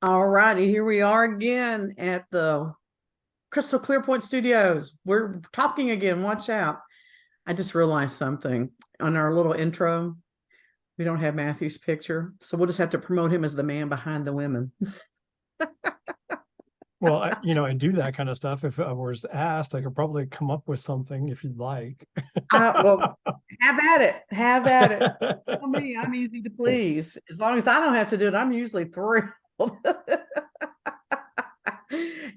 All righty, here we are again at the Crystal Clear Point Studios. We're talking again. Watch out. I just realized something on our little intro. We don't have Matthew's picture, so we'll just have to promote him as the man behind the women. Well, I do that kind of stuff. If I was asked, I could probably come up with something if you'd like. Well, have at it. Have at it. Tell me, I'm easy to please. As long as I don't have to do it, I'm usually thrilled.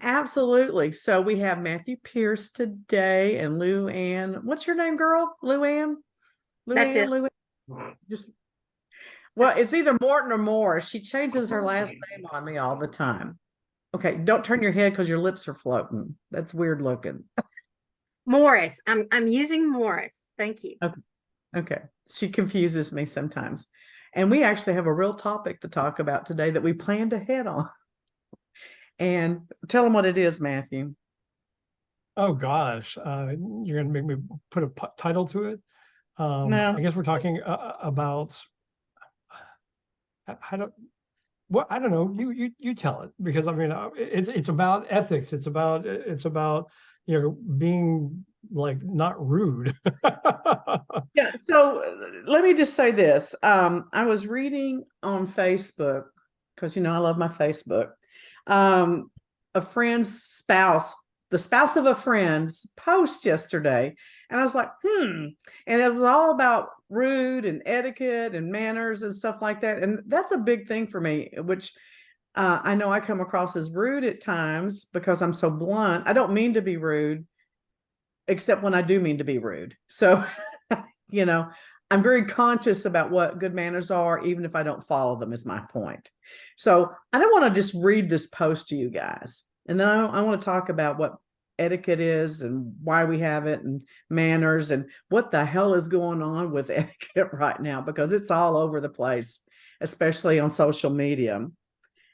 Absolutely. So we have Matthew Pierce today and Lou Ann. What's your name, girl? Lou Ann? That's it. Lou Ann? Well, it's either Morton or Morris. She changes her last name on me all the time. Okay, don't turn your head because your lips are floating. That's weird looking. Morris. I'm using Morris. Thank you. Okay. She confuses me sometimes. And we actually have a real topic to talk about today that we planned ahead on. And tell them what it is, Matthew. Oh gosh, you're gonna make me put a title to it. No. I guess we're talking about I don't know. You tell it, because I mean it's about ethics. It's about being like not rude. Yeah. So let me just say this. I was reading on Facebook because I love my Facebook. A friend's spouse, the spouse of a friend's post yesterday, and I was like, and it was all about rude and etiquette and manners and stuff like that. And that's a big thing for me, which I know I come across as rude at times because I'm so blunt. I don't mean to be rude, except when I do mean to be rude. So, I'm very conscious about what good manners are, even if I don't follow them, is my point. So I don't want to just read this post to you guys. And then I want to talk about what etiquette is and why we have it and manners and what the hell is going on with etiquette right now, because it's all over the place, especially on social media.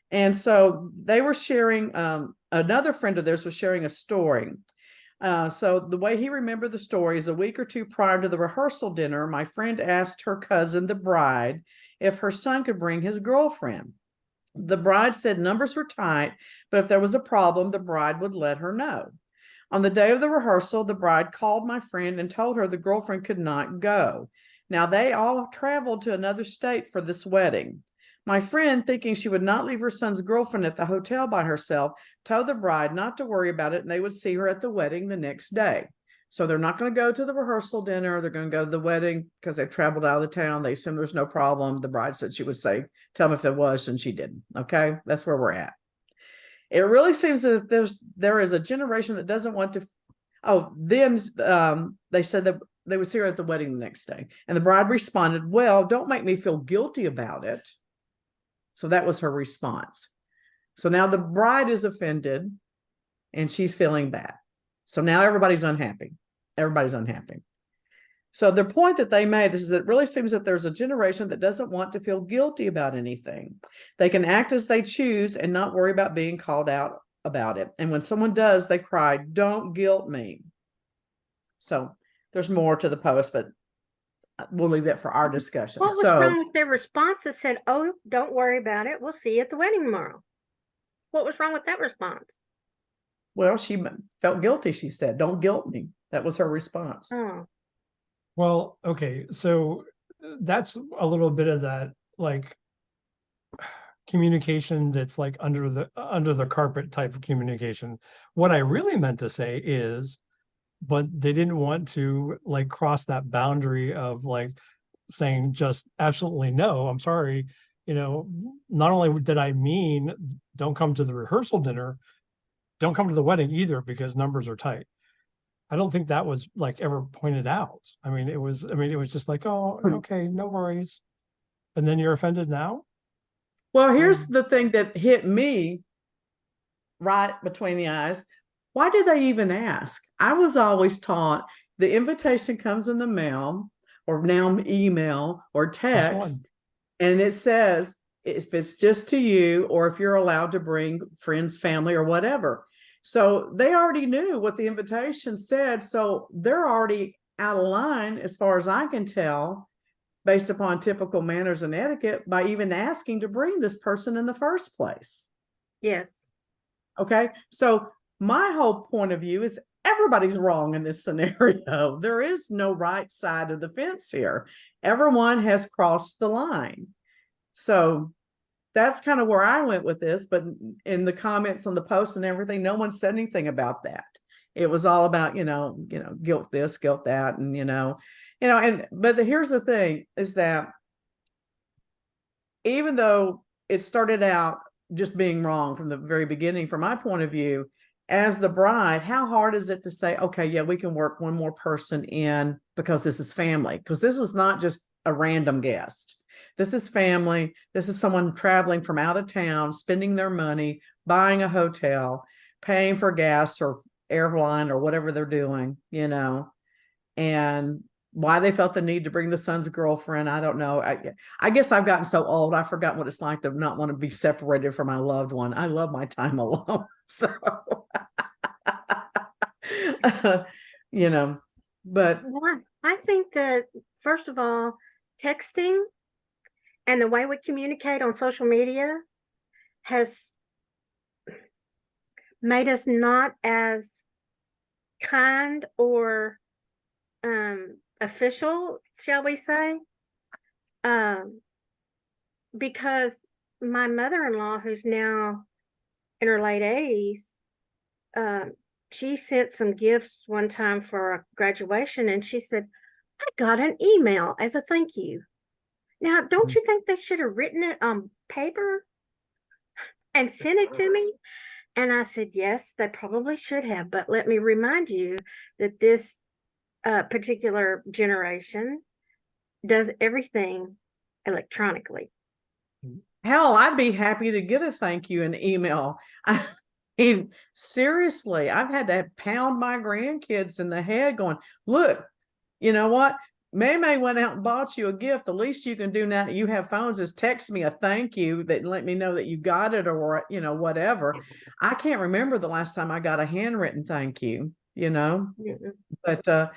And so they were sharing, another friend of theirs was sharing a story. So the way he remembered the story is a week or two prior to the rehearsal dinner, my friend asked her cousin, the bride, if her son could bring his girlfriend. The bride said numbers were tight, but if there was a problem, the bride would let her know. On the day of the rehearsal, the bride called my friend and told her the girlfriend could not go. Now, they all traveled to another state for this wedding. My friend, thinking she would not leave her son's girlfriend at the hotel by herself, told the bride not to worry about it and they would see her at the wedding the next day. So they're not going to go to the rehearsal dinner. They're going to go to the wedding because they traveled out of the town. They assumed there's no problem. The bride said she would say, tell them if there was, and she didn't. Okay, that's where we're at. It really seems that there is a generation that doesn't want to. Then they said that they would see her at the wedding the next day. And the bride responded, well, don't make me feel guilty about it. So that was her response. So now the bride is offended and she's feeling bad. So now everybody's unhappy. Everybody's unhappy. So the point that they made is that it really seems that there's a generation that doesn't want to feel guilty about anything. They can act as they choose and not worry about being called out about it. And when someone does, they cry, don't guilt me. So there's more to the post, but we'll leave that for our discussion. What was wrong with their response that said, oh, don't worry about it, we'll see you at the wedding tomorrow? What was wrong with that response? Well, she felt guilty, she said, don't guilt me. That was her response. Oh. Well, okay, so that's a little bit of that like communication that's like under the carpet type of communication. What I really meant to say is, but they didn't want to like cross that boundary of like saying just absolutely no, I'm sorry. Not only did I mean don't come to the rehearsal dinner, don't come to the wedding either because numbers are tight. I don't think that was like ever pointed out. I mean, it was just like, oh, okay, no worries. And then you're offended now? Well, here's the thing that hit me right between the eyes. Why did they even ask? I was always taught the invitation comes in the mail or now email or Plus text, one. and it says if it's just to you or if you're allowed to bring friends, family, or whatever. So they already knew what the invitation said. So they're already out of line, as far as I can tell, based upon typical manners and etiquette, by even asking to bring this person in the first place. Yes. Okay. So my whole point of view is everybody's wrong in this scenario. There is no right side of the fence here. Everyone has crossed the line. So that's kind of where I went with this. But in the comments on the post and everything, no one said anything about that. It was all about, guilt this, guilt that, and but here's the thing is that even though it started out just being wrong from the very beginning, from my point of view, as the bride, how hard is it to say, okay, yeah, we can work one more person in because this is family? Because this was not just a random guest. This is family. This is someone traveling from out of town, spending their money, buying a hotel, paying for gas or airline or whatever they're doing, and why they felt the need to bring the son's girlfriend, I don't know. I guess I've gotten so old, I forgot what it's like to not want to be separated from my loved one. I love my time alone. So, but Well, I think that, first of all, texting and the way we communicate on social media has made us not as kind or official, shall we say? Because my mother-in-law, who's now in her late 80s, she sent some gifts one time for a graduation, and she said, I got an email as a thank you. Now, don't you think they should have written it on paper and sent it to me? And I said, yes, they probably should have. But let me remind you that this particular generation does everything electronically. hell, I'd be happy to get a thank you in email. I mean, seriously, I've had to pound my grandkids in the head going, look, you know what? May went out and bought you a gift. The least you can do now that you have phones is text me a thank you that let me know that you got it, or, whatever. I can't remember the last time I got a handwritten thank you, but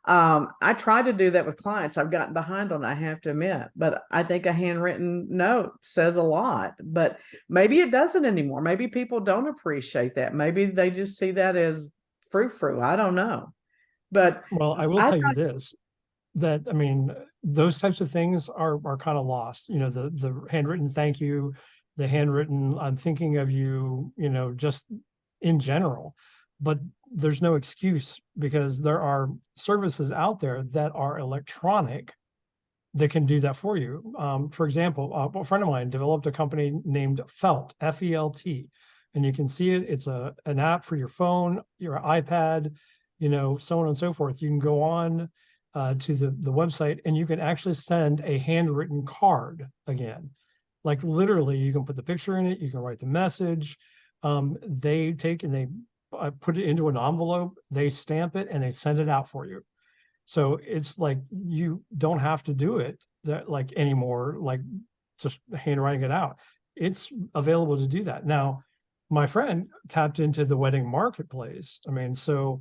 I try to do that with clients. I've gotten behind on it, I have to admit, but I think a handwritten note says a lot. But maybe it doesn't anymore. Maybe people don't appreciate that. Maybe they just see that as frou-frou. I don't know. But well, I will tell you this, that I mean, those types of things are kind of lost. The handwritten thank you, the handwritten I'm thinking of you, just in general. But there's no excuse, because there are services out there that are electronic that can do that for you. For example, a friend of mine developed a company named Felt, F-E-L-T, and you can see it. It's an app for your phone, your iPad, so on and so forth. You can go on to the website, and you can actually send a handwritten card again. Like literally, you can put the picture in it, you can write the message. They take and they put it into an envelope, they stamp it, and they send it out for you. So it's like you don't have to do it anymore, like just handwriting it out. It's available to do that. Now, my friend tapped into the wedding marketplace. I mean, so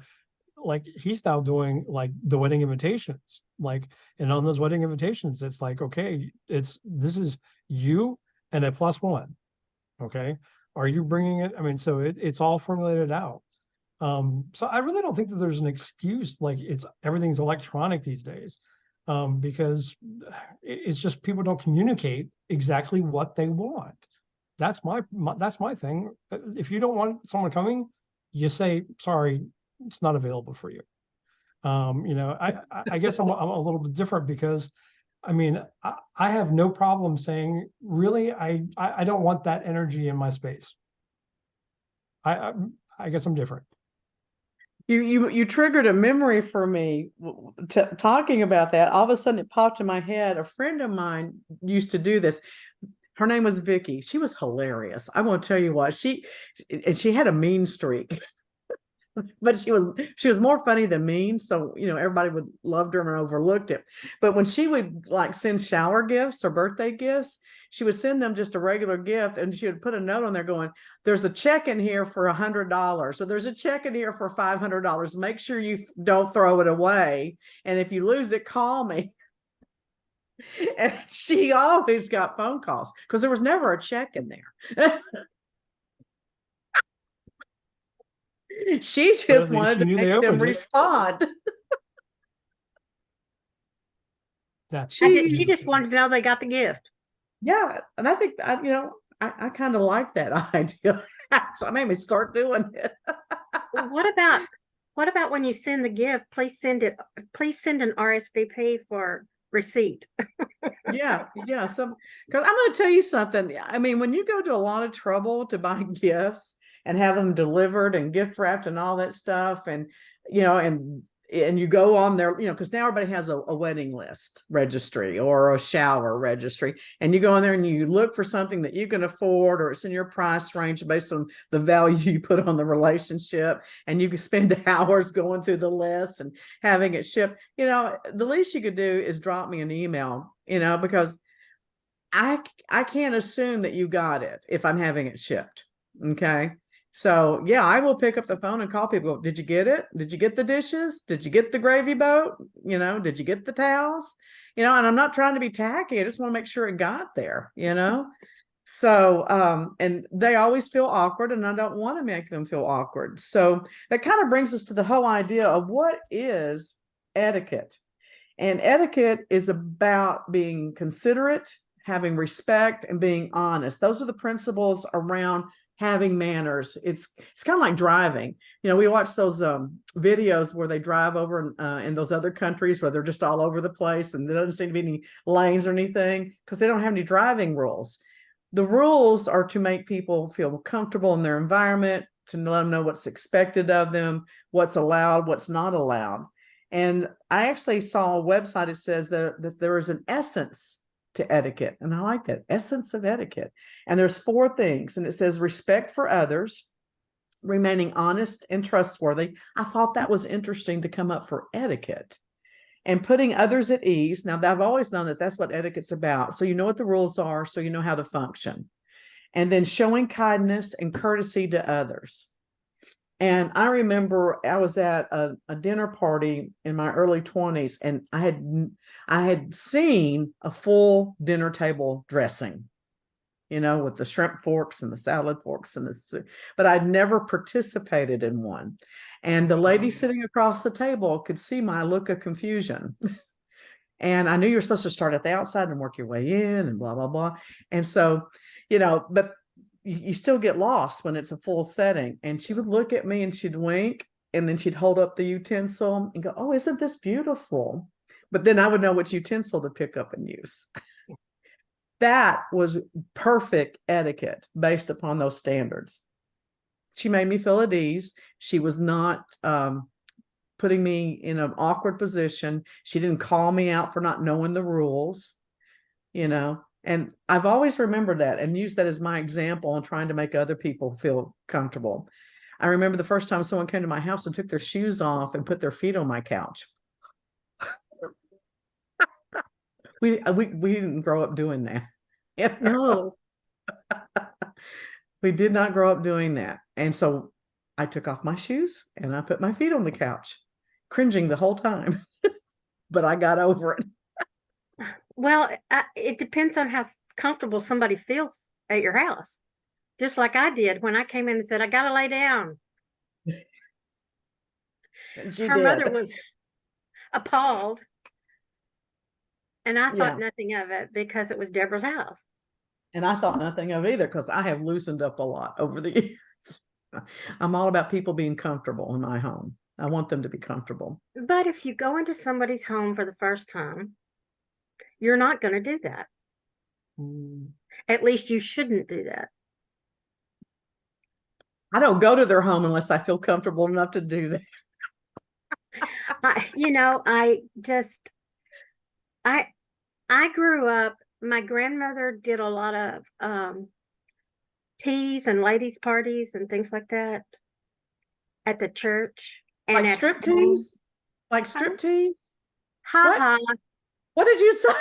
like he's now doing like the wedding invitations, and on those wedding invitations, it's like, okay, this is you and a plus one. Okay. Are you bringing it? I mean, so it's all formulated out. So I really don't think that there's an excuse, everything's electronic these days, because it's just people don't communicate exactly what they want. That's my thing. If you don't want someone coming, you say, sorry, it's not available for you. I guess I'm a little bit different, because I mean, I have no problem saying, really, I don't want that energy in my space. I guess I'm different. You triggered a memory for me talking about that. All of a sudden it popped in my head. A friend of mine used to do this. Her name was Vicky. She was hilarious. I won't tell you what. She had a mean streak. But she was more funny than mean, so everybody would loved her and overlooked it. But when she would like send shower gifts or birthday gifts, she would send them just a regular gift, and she would put a note on there going, "There's a check in here for $100, so there's a check in here for $500. Make sure you don't throw it away, and if you lose it, call me." And she always got phone calls because there was never a check in there. She But at just least wanted she to knew they make them opened it. respond. That's She just wanted to know they got the gift. Yeah, and I think I kind of like that idea. So I made me start doing it. What about when you send the gift, please send an RSVP for receipt. Yeah. So, because I'm going to tell you something. I mean, when you go to a lot of trouble to buy gifts and have them delivered and gift wrapped and all that stuff, and and you go on there, because now everybody has a wedding list registry or a shower registry, and you go in there and you look for something that you can afford or it's in your price range based on the value you put on the relationship, and you can spend hours going through the list and having it shipped. The least you could do is drop me an email, because I can't assume that you got it if I'm having it shipped. Okay. So yeah, I will pick up the phone and call people. Did you get it? Did you get the dishes? Did you get the gravy boat? Did you get the towels? And I'm not trying to be tacky. I just want to make sure it got there, So, and they always feel awkward, and I don't want to make them feel awkward. So that kind of brings us to the whole idea of what is etiquette. And etiquette is about being considerate, having respect, and being honest. Those are the principles around having manners. It's kind of like driving. We watch those videos where they drive over in those other countries where they're just all over the place and there doesn't seem to be any lanes or anything because they don't have any driving rules. The rules are to make people feel comfortable in their environment, to let them know what's expected of them, what's allowed, what's not allowed. And I actually saw a website that says that there is an essence to etiquette. And I like that, essence of etiquette. And there's 4 things. And it says respect for others, remaining honest and trustworthy. I thought that was interesting to come up for etiquette. And putting others at ease. Now, I've always known that that's what etiquette's about. So you know what the rules are, so you know how to function. And then showing kindness and courtesy to others. And I remember I was at a dinner party in my early 20s, and I had seen a full dinner table dressing, with the shrimp forks and the salad forks but I'd never participated in one. And the lady sitting across the table could see my look of confusion. And I knew you were supposed to start at the outside and work your way in and blah, blah, blah. And so, but you still get lost when it's a full setting. And she would look at me and she'd wink, and then she'd hold up the utensil and go, "Oh, isn't this beautiful?" But then I would know which utensil to pick up and use. That was perfect etiquette based upon those standards. She made me feel at ease. She was not putting me in an awkward position. She didn't call me out for not knowing the rules, And I've always remembered that and used that as my example in trying to make other people feel comfortable. I remember the first time someone came to my house and took their shoes off and put their feet on my couch. We didn't grow up doing that. No. We did not grow up doing that. And so I took off my shoes and I put my feet on the couch, cringing the whole time. But I got over it. Well, it depends on how comfortable somebody feels at your house. Just like I did when I came in and said, "I got to lay down." Her mother was appalled. And I thought nothing of it because it was Deborah's house. And I thought nothing of it either because I have loosened up a lot over the years. I'm all about people being comfortable in my home. I want them to be comfortable. But if you go into somebody's home for the first time, you're not going to do that. At least you shouldn't do that. I don't go to their home unless I feel comfortable enough to do that. I I grew up, my grandmother did a lot of teas and ladies' parties and things like that at the church and Like at strip home. tease? Like strip tease? Ha What? ha, What did you say?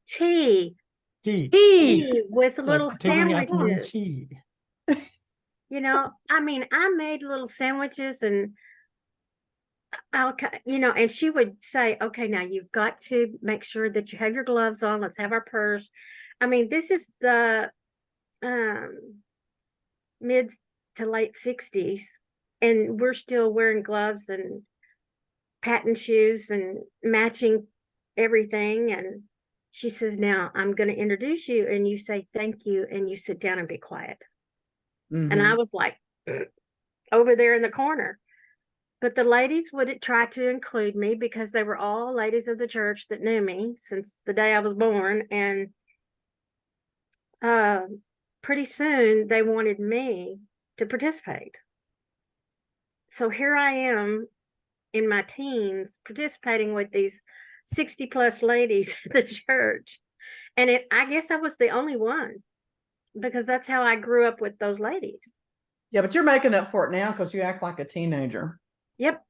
tea, Tea, Tea. tea with like little taking afternoon sandwiches. tea. I mean, I made little sandwiches and okay, and she would say, okay, now you've got to make sure that you have your gloves on. Let's have our purse. I mean, this is the um mid to late 60s, and we're still wearing gloves and patent shoes and matching everything. And she says, now I'm going to introduce you, and you say thank you, and you sit down and be quiet. And I Mhm. was like over there in the corner. But the ladies would try to include me because they were all ladies of the church that knew me since the day I was born. And pretty soon they wanted me to participate. So here I am in my teens participating with these 60 plus ladies at the church. And I guess I was the only one because that's how I grew up with those ladies. Yeah, but you're making up for it now because you act like a teenager. Yep,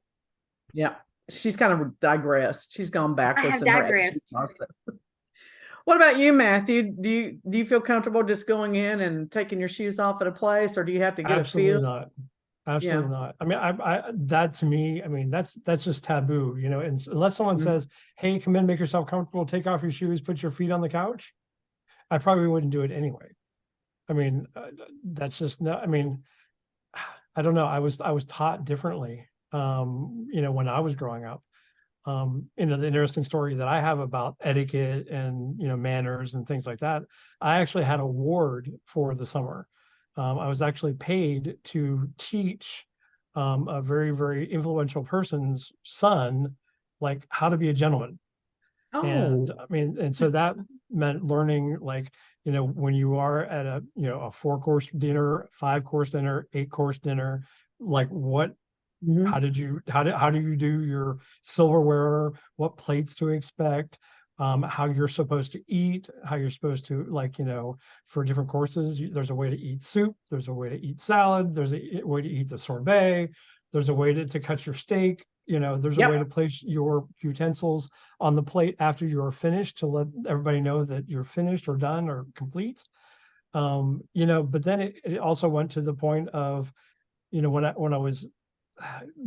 Yeah. She's kind of digressed. She's gone I backwards have in her aging digressed. process. What about you, Matthew? Do you feel comfortable just going in and taking your shoes off at a place, or do you have to get a Absolutely feel? not. Yeah. Absolutely not. I mean, that to me, I mean, that's just taboo, and unless someone Mhm. says, "Hey, come in, make yourself comfortable, take off your shoes, put your feet on the couch," I probably wouldn't do it anyway. I mean, that's just not. I mean, I don't know. I was taught differently, when I was growing up. The interesting story that I have about etiquette and manners and things like that. I actually had a ward for the summer. I was actually paid to teach a very, very influential person's son, like how to be a gentleman. And Oh. I mean, and so that meant learning, like, when you are at a, a 4-course dinner, 5-course dinner, 8-course dinner, like Mhm. how do you do your silverware, what plates to expect, how you're supposed to eat, how you're supposed to, like, for different courses, there's a way to eat soup, there's a way to eat salad, there's a way to eat the sorbet, there's a way to cut your steak, there's a way to Yep. place your utensils on the plate after you are finished to let everybody know that you're finished or done or complete. But then it also went to the point of, when I was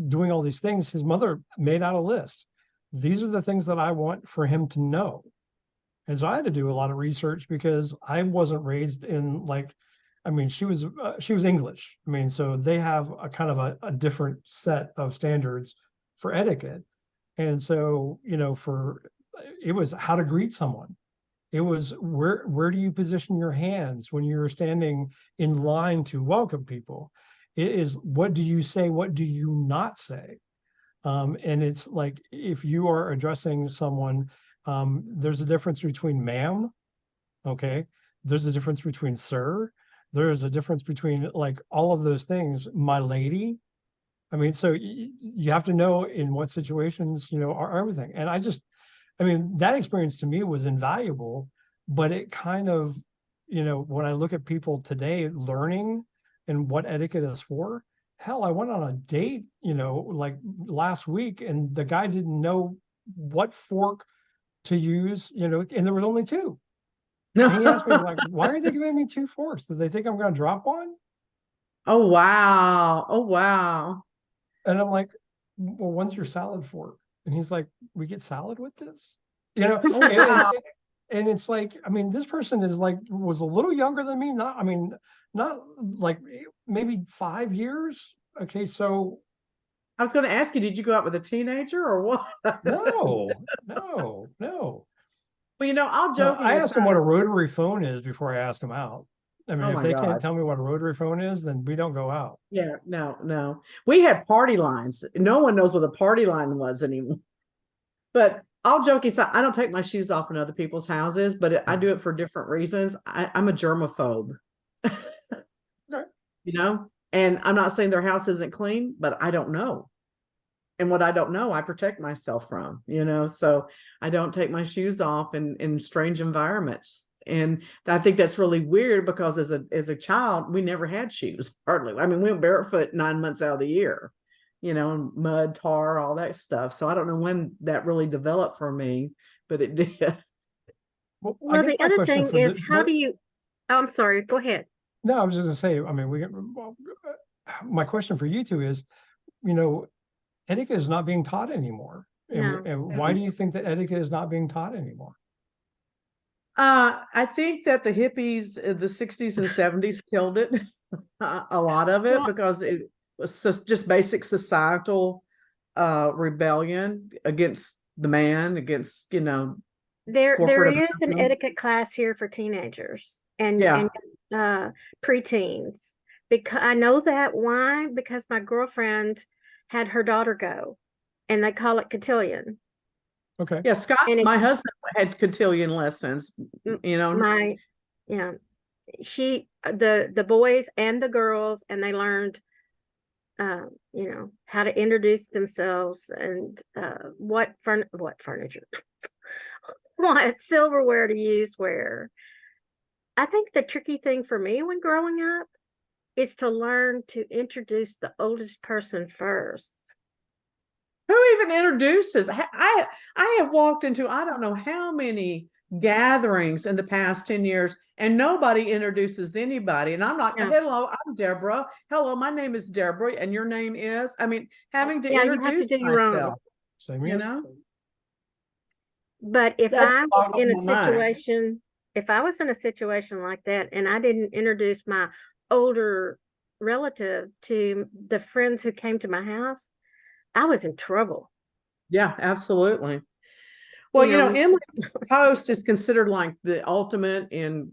doing all these things, his mother made out a list. These are the things that I want for him to know. And so I had to do a lot of research because I wasn't raised in, like, I mean, she was English. I mean, so they have a kind of a different set of standards for etiquette. And so, it was how to greet someone. It was where do you position your hands when you're standing in line to welcome people? It is what do you say, what do you not say? And it's like if you are addressing someone, there's a difference between ma'am, okay? There's a difference between sir. There's a difference between, like, all of those things, my lady. I mean, so you have to know in what situations, are everything. And I mean, that experience to me was invaluable, but it kind of, when I look at people today learning and what etiquette is for, hell, I went on a date, like last week, and the guy didn't know what fork to use, and there was only two. And he asked me, like, why are they giving me two forks? Do they think I'm going to drop one? Oh, wow. Oh, wow. And I'm like, well, when's your salad fork? And he's like, we get salad with this? You know, Oh, wow. and it's like, I mean, this person is like, was a little younger than me. Not, I mean, not like maybe 5 years. Okay, so I was going to ask you, did you go out with a teenager or what? no, no, no. Well, all No, joking I asked them aside. what a rotary phone is before I asked them out. I mean, Oh if my they can't God. tell me what a rotary phone is, then we don't go out. Yeah, no, no. We had party lines. No one knows what a party line was anymore. But all joking aside, I don't take my shoes off in other people's houses, but I do it for different reasons. I'm a germaphobe. Okay. You know, And I'm not saying their house isn't clean, but I don't know. And what I don't know, I protect myself from, so I don't take my shoes off in strange environments. And I think that's really weird because as a child, we never had shoes, hardly. I mean, we went barefoot 9 months out of the year, mud, tar, all that stuff. So I don't know when that really developed for me, but it did. Well, I Well, guess the my other question thing for is, the, how do you, I'm sorry, go ahead. no, I was just gonna say, I mean, my question for you two is, etiquette is not being taught anymore. No. And why do you think that etiquette is not being taught anymore? I think that the hippies, the 60s and 70s killed it, a lot of it, Well, because it was just basic societal rebellion against the man, against, there corporate is an America. etiquette class here for teenagers and Yeah. preteens. Because I know that why? Because my girlfriend had her daughter go, and they call it cotillion. Okay. Yeah, Scott, And my it's husband had cotillion lessons, my, the boys and the girls, and they learned how to introduce themselves and what furniture, what silverware to use where. I think the tricky thing for me when growing up is to learn to introduce the oldest person first. Who even introduces? I have walked into I don't know how many gatherings in the past 10 years, and nobody introduces anybody. And I'm like, Yeah. hello, I'm Deborah. Hello, my name is Deborah, and your name is. I mean, having to Yeah, you have to introduce do your own. myself, Same you here. know? But if That I was boggles in a my mind. situation, if I was in a situation like that and I didn't introduce my older relative to the friends who came to my house, I was in trouble. Yeah, absolutely. Well, Emily Post is considered like the ultimate in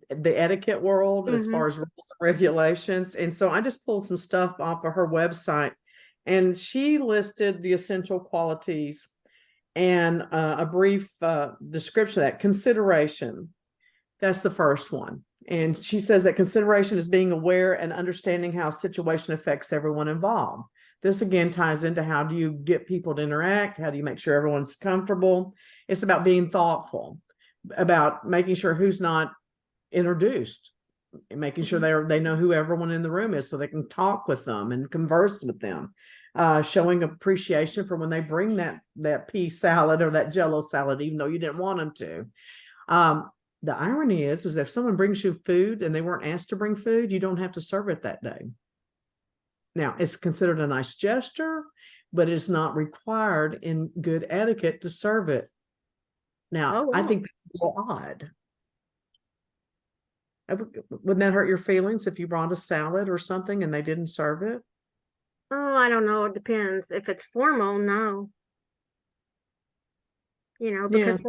the etiquette world as far as rules and regulations. And so I just pulled some stuff off of her website, and she listed the essential qualities and a brief description of that. Consideration, that's the first one. And she says that consideration is being aware and understanding how a situation affects everyone involved. This again ties into how do you get people to interact? How do you make sure everyone's comfortable? It's about being thoughtful, about making sure who's not introduced, and making sure they know who everyone in the room is so they can talk with them and converse with them. Showing appreciation for when they bring that pea salad or that Jello salad, even though you didn't want them to. The irony is if someone brings you food and they weren't asked to bring food, you don't have to serve it that day. Now, it's considered a nice gesture, but it's not required in good etiquette to serve it. Now, I think that's a little odd. Wouldn't that hurt your feelings if you brought a salad or something and they didn't serve it? Oh, I don't know. It depends. If it's formal, no. Because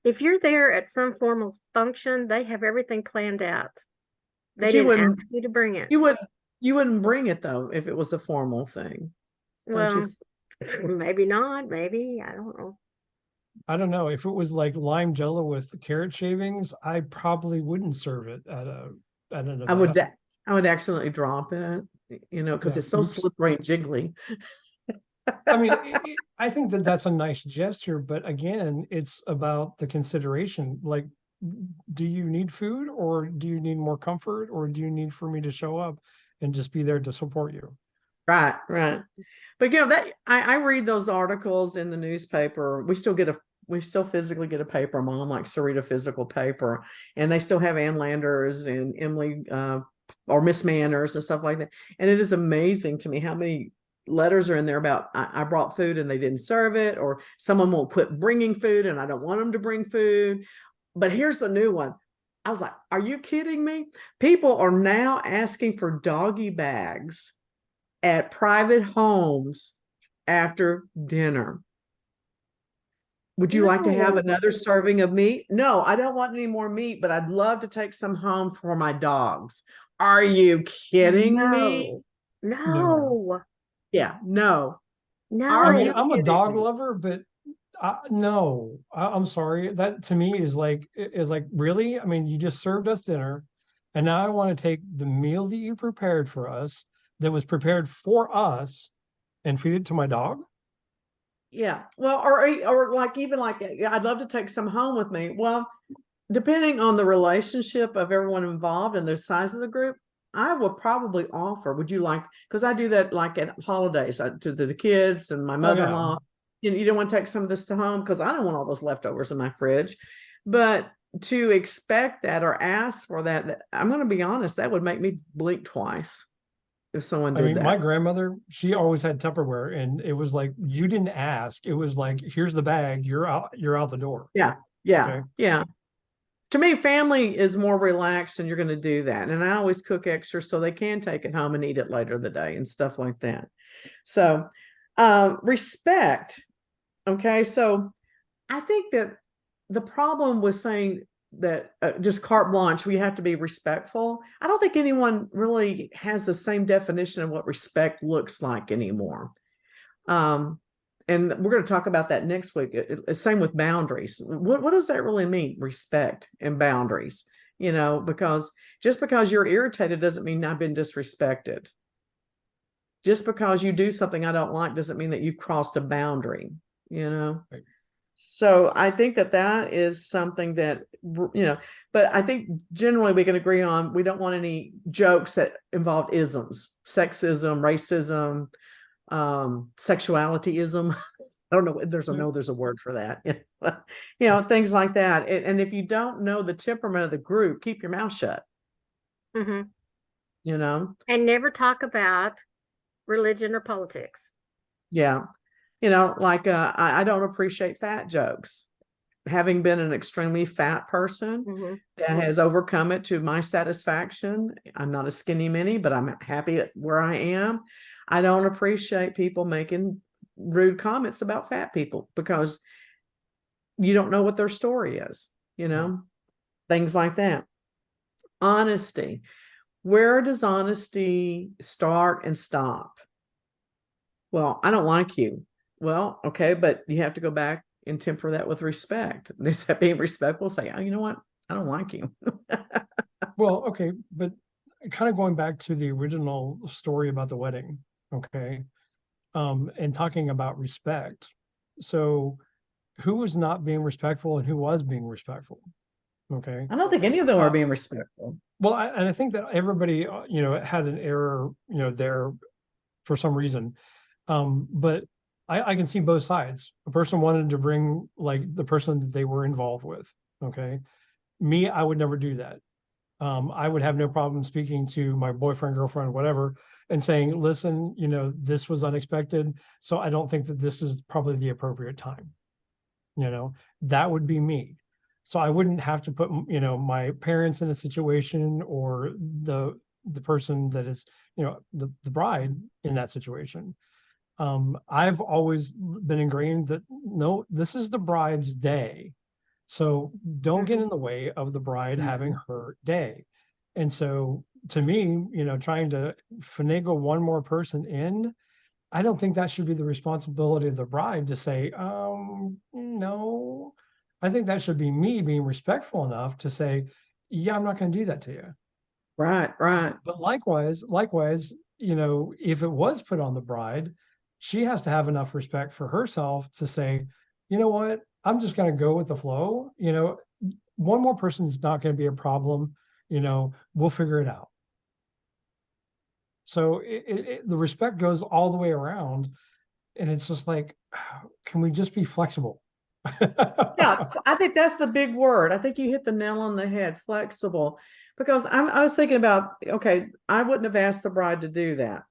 if you're there at some formal function, they have everything planned out. They didn't ask you to bring it. You wouldn't bring it though if it was a formal thing. Well, maybe not. Maybe, I don't know. I don't know. If it was like lime Jello with carrot shavings, I probably wouldn't serve it at an event. I would accidentally drop it, because it's so slippery and jiggly. I mean, I think that's a nice gesture, but again, it's about the consideration. Like, do you need food, or do you need more comfort, or do you need for me to show up and just be there to support you? Right. But that I read those articles in the newspaper. We still physically get a paper, Mom, like Sarita physical paper, and they still have Ann Landers and Emily or Miss Manners and stuff like that. And it is amazing to me how many letters are in there about I brought food and they didn't serve it, or someone won't quit bringing food and I don't want them to bring food. But here's the new one. I was like, are you kidding me? People are now asking for doggy bags at private homes after dinner. Would you like to have another serving of meat? No, I don't want any more meat, but I'd love to take some home for my dogs. Are you kidding me? No. Yeah, no. I mean, I'm a dog lover, but no, I'm sorry. That to me is like really? I mean, you just served us dinner, and now I want to take the meal that you prepared for us that was prepared for us and feed it to my dog? Yeah. Well, or like even like I'd love to take some home with me. Well, depending on the relationship of everyone involved and the size of the group, I will probably offer, would you like, because I do that like at holidays to the kids and my Oh, mother-in-law. You don't want to take some of this to home because I don't want all those leftovers in my fridge. But to expect that or ask for that, I'm going to be honest, that would make me blink twice if someone I did mean, my that. grandmother, she always had Tupperware, and it was like, you didn't ask. It was like, here's the bag, you're out the door. Yeah. Yeah. Okay. Yeah. To me, family is more relaxed and you're going to do that. And I always cook extra so they can take it home and eat it later in the day and stuff like that. So, respect. Okay. So I think that the problem with saying that just carte blanche, we have to be respectful. I don't think anyone really has the same definition of what respect looks like anymore. And we're going to talk about that next week. Same with boundaries. What does that really mean? Respect and boundaries, because just because you're irritated doesn't mean I've been disrespected. Just because you do something I don't like doesn't mean that you've crossed a boundary, Right. So I think that is something that, but I think generally we can agree on, we don't want any jokes that involve isms, sexism, racism, sexualityism. I don't know. There's a word for that. Things like that. And if you don't know the temperament of the group, keep your mouth shut. Mhm. And never talk about religion or politics. Yeah. Like I don't appreciate fat jokes. Having been an extremely fat person that has overcome it to my satisfaction. I'm not a skinny mini, but I'm happy at where I am. I don't appreciate people making rude comments about fat people because you don't know what their story is, things like that. Honesty. Where does honesty start and stop? Well, I don't like you. Well, okay, but you have to go back and temper that with respect. Is that being respectful? Say, oh, you know what? I don't like you. Well, okay, but kind of going back to the original story about the wedding, okay, and talking about respect. So, who was not being respectful and who was being respectful? Okay. I don't think any of them are being respectful. Well, and I think that everybody, had an error, there for some reason. But I can see both sides. A person wanted to bring like the person that they were involved with. Okay. Me, I would never do that. I would have no problem speaking to my boyfriend, girlfriend, whatever, and saying, listen, this was unexpected. So I don't think that this is probably the appropriate time. That would be me. So I wouldn't have to put, my parents in a situation or the person that is, the bride in that situation. I've always been ingrained that no, this is the bride's day. So don't get in the way of the bride having her day. And so to me, trying to finagle one more person in, I don't think that should be the responsibility of the bride to say, no. I think that should be me being respectful enough to say, yeah, I'm not going to do that to you. Right. But likewise, if it was put on the bride, she has to have enough respect for herself to say, you know what, I'm just going to go with the flow. One more person's not going to be a problem. We'll figure it out. So the respect goes all the way around. And it's just like, can we just be flexible? Yeah, I think that's the big word. I think you hit the nail on the head, flexible. Because I was thinking about, okay, I wouldn't have asked the bride to do that.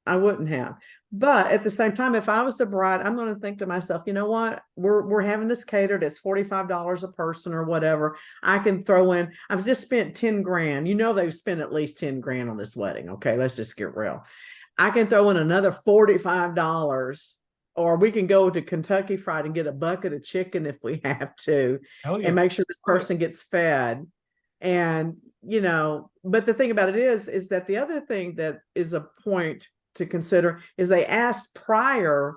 I wouldn't have. But at the same time, if I was the bride, I'm going to think to myself, you know what? We're having this catered. It's $45 a person or whatever. I can throw in, I've just spent 10 grand. They've spent at least 10 grand on this wedding. Okay, let's just get real. I can throw in another $45. Or we can go to Kentucky Fried and get a bucket of chicken if we have to, and make sure this person gets fed. And, but the thing about it is that the other thing that is a point to consider is they asked prior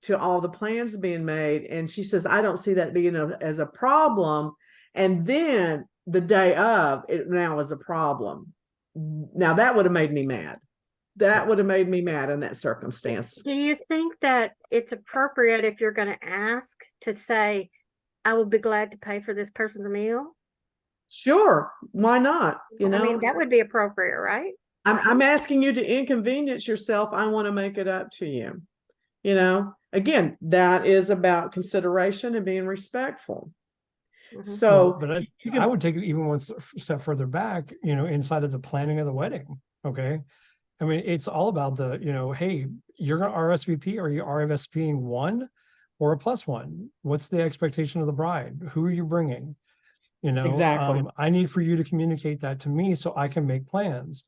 to all the plans being made. And she says, I don't see that being as a problem. And then the day of, it now is a problem. Now that would have made me mad. That would have made me mad in that circumstance. Do you think that it's appropriate if you're going to ask to say, I will be glad to pay for this person's meal? Sure, why not? You I know, mean, that would be appropriate, right? I'm asking you to inconvenience yourself. I want to make it up to you. You know, again, that is about consideration and being respectful. Mhm. So, But you I can, would take it even one step further back, inside of the planning of the wedding. Okay. I mean, it's all about the, hey, you're going to RSVP. Are you RSVPing one or a +1? What's the expectation of the bride? Who are you bringing? exactly. I need for you to communicate that to me so I can make plans.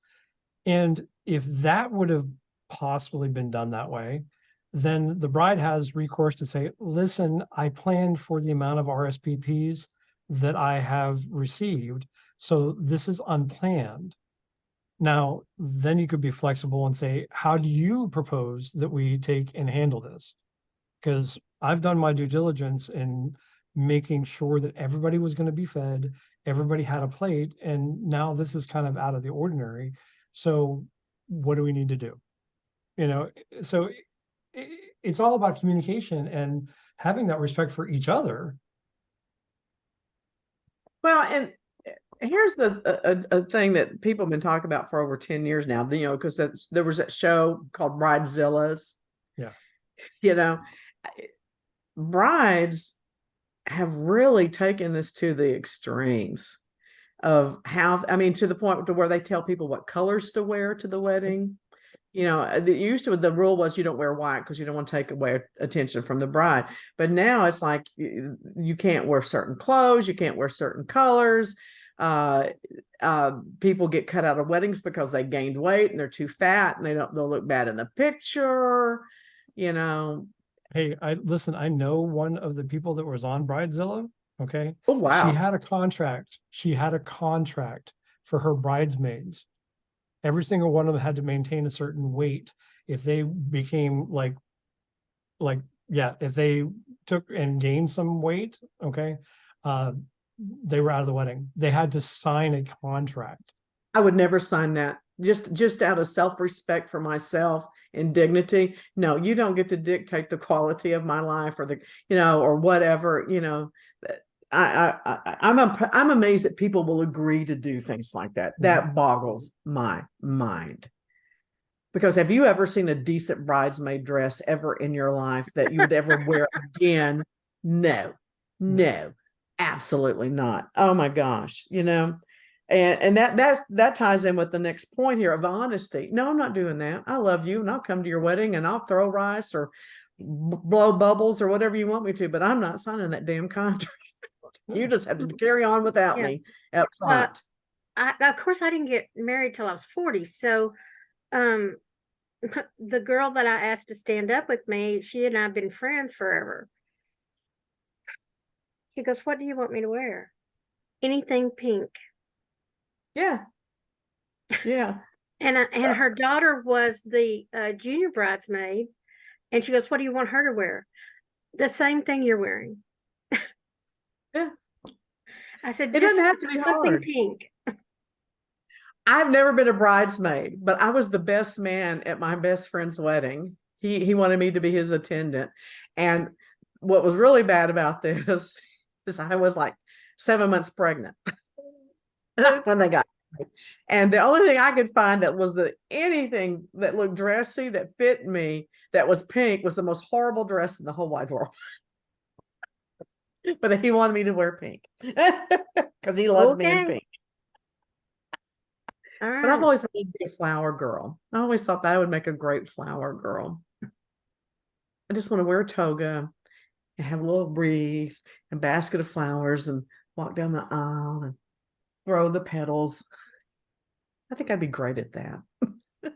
And if that would have possibly been done that way, then the bride has recourse to say, listen, I planned for the amount of RSVPs that I have received. So this is unplanned. Now, then you could be flexible and say, how do you propose that we take and handle this? Because I've done my due diligence in making sure that everybody was going to be fed, everybody had a plate, and now this is kind of out of the ordinary. So what do we need to do? So it's all about communication and having that respect for each other. Well, and here's a thing that people have been talking about for over 10 years now, because there was that show called Bridezillas. Yeah. You know, brides have really taken this to the extremes of how, I mean, to the point to where they tell people what colors to wear to the wedding. The rule was you don't wear white because you don't want to take away attention from the bride. But now it's like you can't wear certain clothes, you can't wear certain colors. People get cut out of weddings because they gained weight and they're too fat and they'll look bad in the picture. Hey, I know one of the people that was on Bridezilla. Okay. Oh wow. She had a contract. For her bridesmaids. Every single one of them had to maintain a certain weight. If they became if they took and gained some weight, okay, they were out of the wedding. They had to sign a contract. I would never sign that. Just out of self-respect for myself and dignity. No, you don't get to dictate the quality of my life or or whatever, I'm amazed that people will agree to do things like that. That boggles my mind. Because have you ever seen a decent bridesmaid dress ever in your life that you would ever wear again? No, absolutely not. Oh my gosh, and that ties in with the next point here of honesty. No, I'm not doing that. I love you and I'll come to your wedding and I'll throw rice or blow bubbles or whatever you want me to, but I'm not signing that damn contract. You just have to carry on without me up front. Of course, I didn't get married till I was 40. So the girl that I asked to stand up with me, she and I have been friends forever. She goes, what do you want me to wear? Anything pink. Yeah. And her daughter was the junior bridesmaid. And she goes, what do you want her to wear? The same thing you're wearing. Yeah. I said, it doesn't have to be hard. Pink. I've never been a bridesmaid, but I was the best man at my best friend's wedding. He wanted me to be his attendant. And what was really bad about this is I was like 7 months pregnant when they got married. And the only thing I could find that was anything that looked dressy that fit me that was pink was the most horrible dress in the whole wide world. But he wanted me to wear pink because he loved me in pink. All right. But I've always wanted to be a flower girl. I always thought that would make a great flower girl. I just want to wear a toga and have a little wreath and basket of flowers and walk down the aisle and throw the petals. I think I'd be great at that. I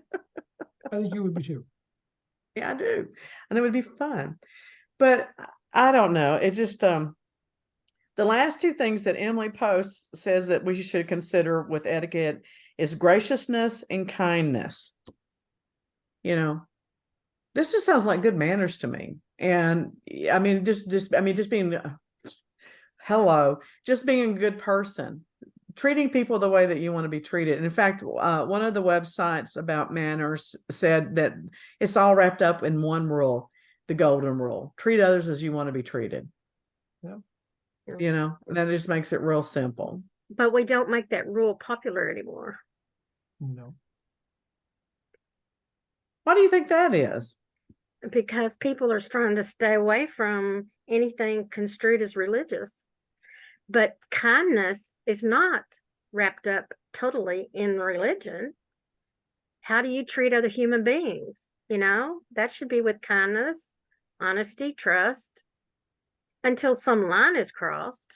think you would be too. Yeah, I do. And it would be fun. But I don't know. It just the last two things that Emily Post says that we should consider with etiquette is graciousness and kindness. This just sounds like good manners to me. And I mean, just being hello, just being a good person, treating people the way that you want to be treated. And in fact, one of the websites about manners said that it's all wrapped up in one rule, the golden rule: treat others as you want to be treated. Yeah. You know, and that just makes it real simple. But we don't make that rule popular anymore. No. Why do you think that is? Because people are trying to stay away from anything construed as religious. But kindness is not wrapped up totally in religion. How do you treat other human beings? You know, that should be with kindness, honesty, trust, until some line is crossed.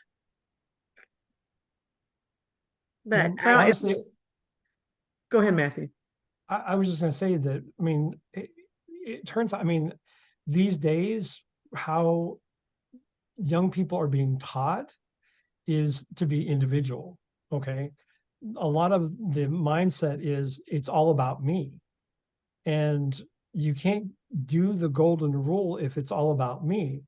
But Well, I, honestly, Go ahead, Matthew. I was just going to say that, I mean, it turns out, I mean, these days, how young people are being taught is to be individual. Okay. A lot of the mindset is it's all about me. And you can't do the golden rule if it's all about me.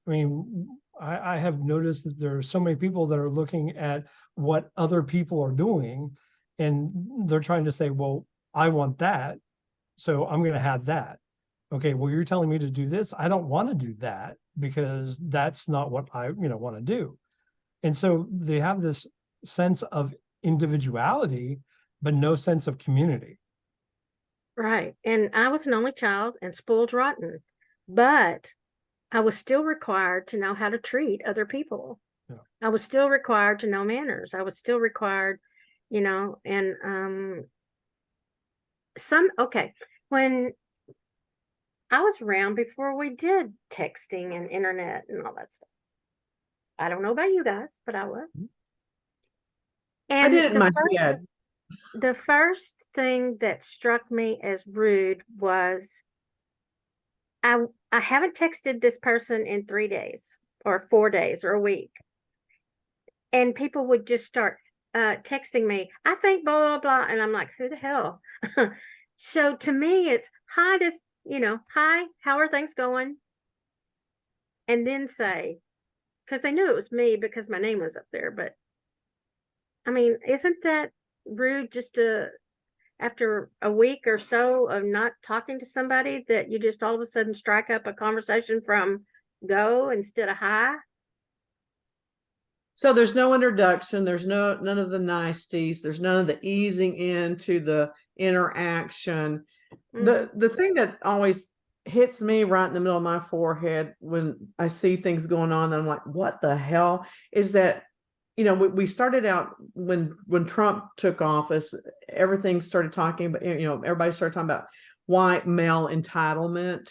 I mean, I have noticed that there are so many people that are looking at what other people are doing, and they're trying to say, well, I want that, so I'm going to have that. Okay, well, you're telling me to do this. I don't want to do that because that's not what I, want to do. And so they have this sense of individuality, but no sense of community. right. And I was an only child and spoiled rotten, but I was still required to know how to treat other people. Yeah. I was still required to know manners. I was still required, and when I was around before we did texting and internet and all that stuff. I don't know about you guys, but I was. I And did it in my head. the first thing that struck me as rude was I haven't texted this person in 3 days or 4 days or a week. And people would just start texting me, I think blah, blah, blah. And I'm like, who the hell? So to me, it's hi, hi, how are things going? And then say, because they knew it was me because my name was up there. But I mean, isn't that rude just after a week or so of not talking to somebody that you just all of a sudden strike up a conversation from go instead of hi? So there's no introduction, there's none of the niceties, there's none of the easing into the interaction. The thing that always hits me right in the middle of my forehead when I see things going on, I'm like, what the hell is that? We started out when Trump took office, everything started talking about, everybody started talking about white male entitlement.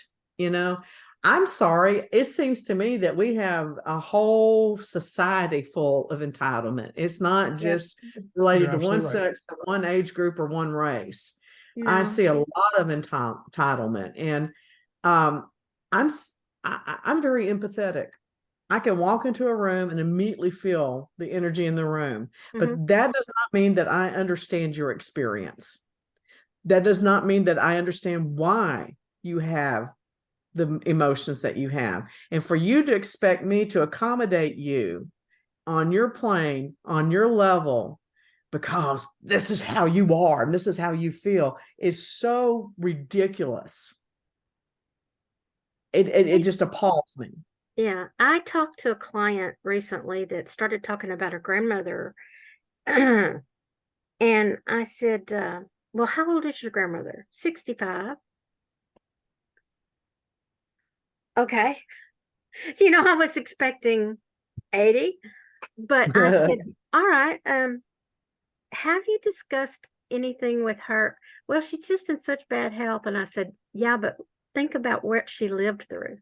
I'm sorry, it seems to me that we have a whole society full of entitlement. It's not just related to one sex, or one age group, or one race. No. I see a lot of entitlement, and I'm very empathetic. I can walk into a room and immediately feel the energy in the room, but that does not mean that I understand your experience. That does not mean that I understand why you have the emotions that you have. And for you to expect me to accommodate you on your plane, on your level, because this is how you are and this is how you feel, is so ridiculous. It just appalls me. Yeah, I talked to a client recently that started talking about her grandmother. And I said, well, how old is your grandmother? 65. Okay. I was expecting 80, but I said, all right, have you discussed anything with her? Well, she's just in such bad health. And I said, yeah, but think about what she lived through.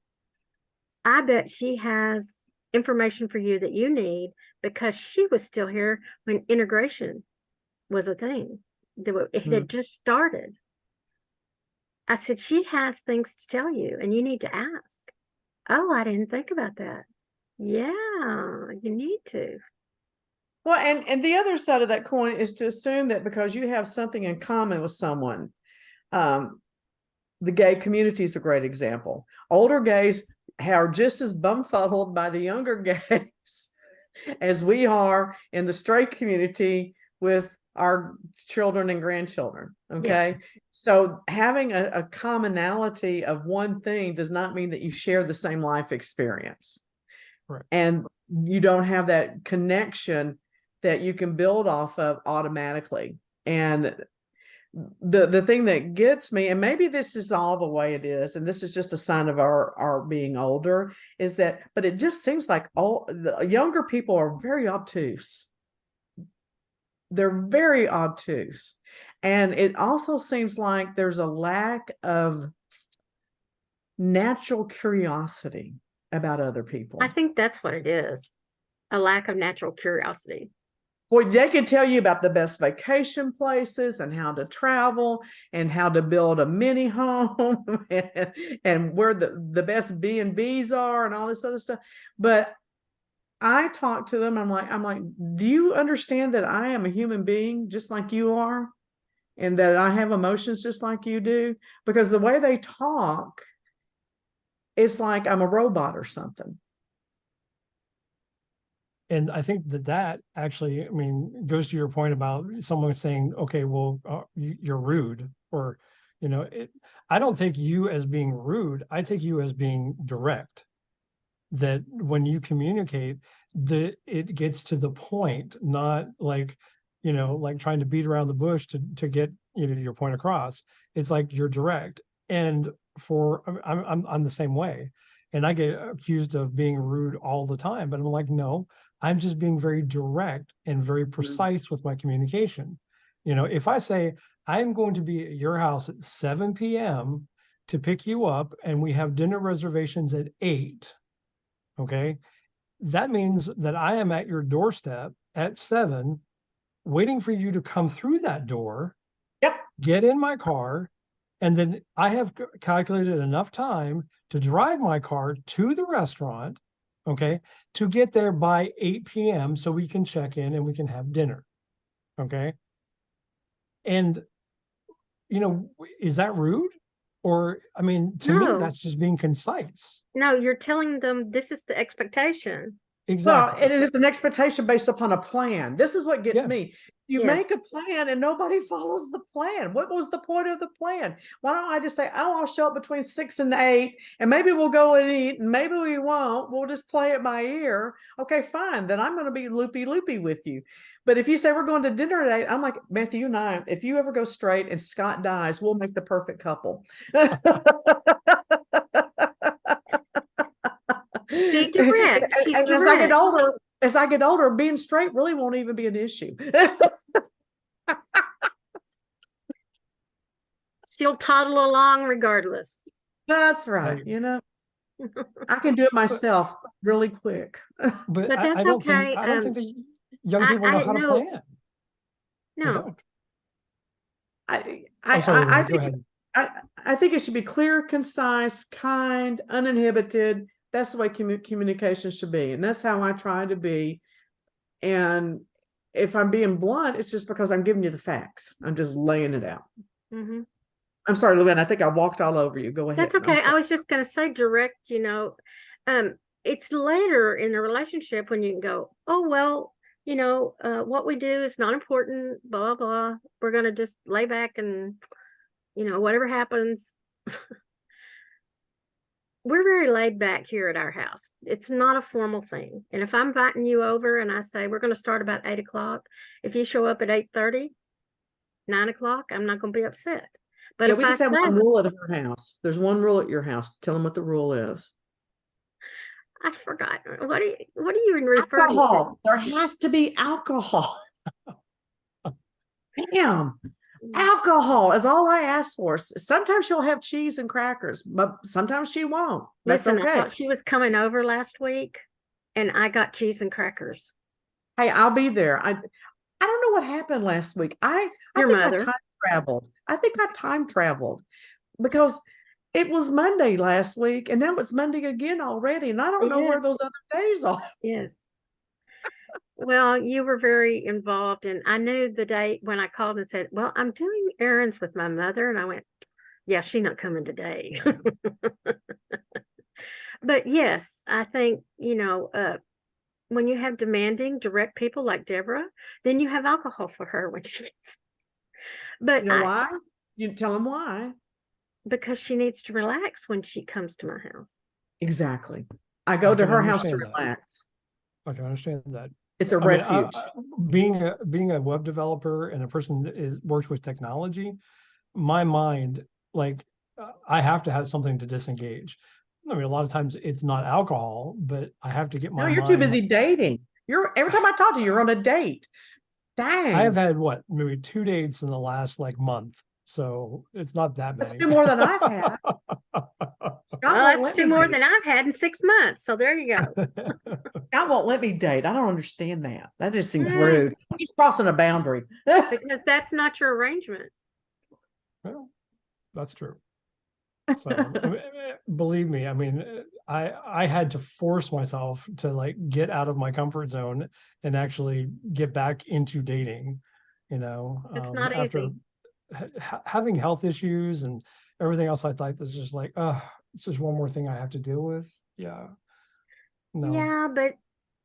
I bet she has information for you that you need because she was still here when integration was a thing. It had just started. I said, she has things to tell you and you need to ask. Oh, I didn't think about that. Yeah, you need to. Well, and the other side of that coin is to assume that because you have something in common with someone, the gay community is a great example. Older gays are just as bumfuddled by the younger gays as we are in the straight community with our children and grandchildren. Okay. So having a commonality of one thing does not mean that you share the same life experience. Right. And you don't have that connection that you can build off of automatically. And the thing that gets me, and maybe this is all the way it is, and this is just a sign of our being older, is that, but it just seems like all the younger people are very obtuse. They're very obtuse. And it also seems like there's a lack of natural curiosity about other people. I think that's what it is. A lack of natural curiosity. Well, they can tell you about the best vacation places and how to travel and how to build a mini home and where the best B&Bs are and all this other stuff. But I talk to them. I'm like, do you understand that I am a human being just like you are? And that I have emotions just like you do? Because the way they talk, it's like I'm a robot or something. And I think that actually, I mean, goes to your point about someone saying, okay, well, you're rude, or, you know, I don't take you as being rude. I take you as being direct. That when you communicate, it gets to the point, not like, you know, like trying to beat around the bush to get, you know, your point across. It's like you're direct. And I'm the same way. And I get accused of being rude all the time, but I'm like, no, I'm just being very direct and very precise with my communication. You know, if I say I'm going to be at your house at 7 p.m. to pick you up and we have dinner reservations at 8, okay, that means that I am at your doorstep at 7, waiting for you to come through that door, Yep. Get in my car, and then I have calculated enough time to drive my car to the restaurant, okay, to get there by 8 p.m. so we can check in and we can have dinner, okay? And, you know, is that rude? Or, I mean, to me, No. that's just being concise. No, you're telling them this is the expectation. Exactly. Well, it is an expectation based upon a plan. This is what gets Yeah. me. You Yes. make a plan and nobody follows the plan. What was the point of the plan? Why don't I just say, oh, I'll show up between 6 and 8, and maybe we'll go and eat, and maybe we won't. We'll just play it by ear. Okay, fine. Then I'm going to be loopy with you. But if you say we're going to dinner at 8, I'm like, Matthew, you and I, if you ever go straight and Scott dies, we'll make the perfect couple. Stay direct. She's And direct. as I get older, being straight really won't even be an issue. She'll toddle along regardless. That's right. You know, I can do it myself really quick. But But I that's don't think okay. I don't think that young people know how to know. plan. They No, don't. I sorry, I go think ahead. I think it should be clear, concise, kind, uninhibited. That's the way communication should be, and that's how I try to be. And if I'm being blunt, it's just because I'm giving you the facts. I'm just laying it out. hmm I'm sorry, Luann. I think I walked all over you. Go ahead. that's I'm okay. I sorry. was just going to say direct, you know, it's later in the relationship when you can go, oh, well, you know, what we do is not important, blah, blah. We're going to just lay back and, you know, whatever happens. We're very laid back here at our house. It's not a formal thing. And if I'm inviting you over and I say, we're going to start about 8 o'clock, if you show up at 8:30, 9 o'clock, I'm not going to be upset. But Yeah, if we I just have say, one rule at our house. There's one rule at your house. Tell them what the rule is. I forgot. What are you referring to? Alcohol. There has to be alcohol. Damn. Alcohol is all I ask for. Sometimes she'll have cheese and crackers, but sometimes she won't. That's Listen, I okay. thought she was coming over last week and I got cheese and crackers. Hey, I'll be there. I don't know what happened last week. I Your think mother. I time traveled. I think I time traveled because it was Monday last week and now it's Monday again already. And I don't know Yeah. where those other days are. Yes. Well, you were very involved, and I knew the day when I called and said, well, I'm doing errands with my mother, and I went, yeah, she's not coming today. But yes, I think, you know, when you have demanding, direct people like Deborah, then you have alcohol for her when she gets. But You know why? You tell them why. because she needs to relax when she comes to my house. Exactly. I go I to can her house to understand that. relax. I can understand that. It's a I mean, refuge. being a web developer and a person that works with technology, my mind, like, I have to have something to disengage. I mean, a lot of times it's not alcohol, but I have to get No, my you're too mind. busy dating. Every time I talk to you, you're on a date. Dang. I have had maybe 2 dates in the last like month, so it's not that That's many. two more than I've had. Scott Well, won't that's let 2 me more date. than I've had in 6 months. So there you go. Scott won't let me date. I don't understand that. That just seems Mm. rude. He's crossing a boundary. Because that's not your arrangement. Well, that's true. So I mean, believe me, I mean, I had to force myself to like get out of my comfort zone and actually get back into dating, It's not after easy. having health issues and everything else. I thought was just like, it's just one more thing I have to deal with. Yeah. No. Yeah, but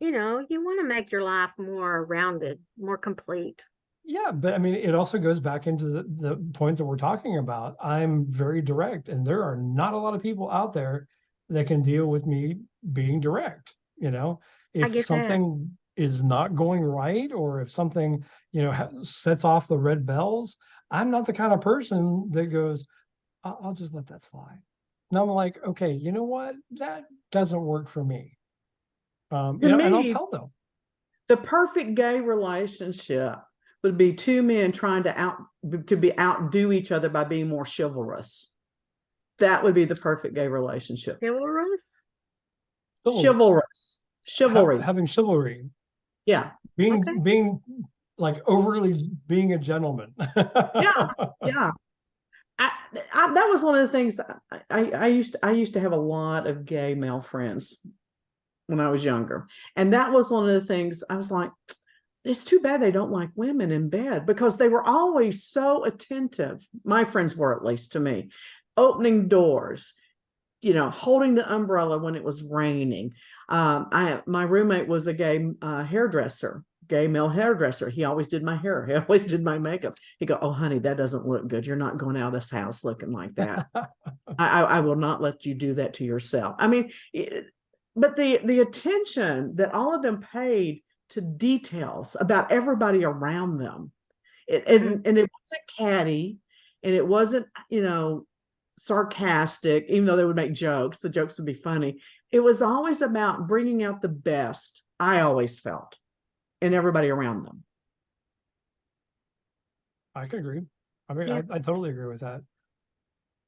you want to make your life more rounded, more complete. Yeah, but I mean, it also goes back into the point that we're talking about. I'm very direct, and there are not a lot of people out there that can deal with me being direct. I If get that. something is not going right, or if something, sets off the red bells, I'm not the kind of person that goes, I'll just let that slide. And I'm like, okay, you know what? That doesn't work for me. To And I'll me, tell them. the perfect gay relationship would be two men trying to outdo each other by being more chivalrous. That would be the perfect gay relationship. Chivalrous? Chivalry. Having chivalry. Yeah. Being like overly being a gentleman. Yeah. Yeah. That was one of the things I used to have a lot of gay male friends when I was younger. And that was one of the things I was like, it's too bad they don't like women in bed, because they were always so attentive. My friends were, at least to me, opening doors, holding the umbrella when it was raining. My roommate was a gay gay male hairdresser. He always did my hair. He always did my makeup. He'd go, "Oh, honey, that doesn't look good. You're not going out of this house looking like that. I will not let you do that to yourself." I mean, but the attention that all of them paid to details about everybody around them, and it wasn't catty, and it wasn't, sarcastic, even though they would make jokes. The jokes would be funny. It was always about bringing out the best, I always felt, in everybody around them. I can agree. I mean, Yeah. I totally agree with that.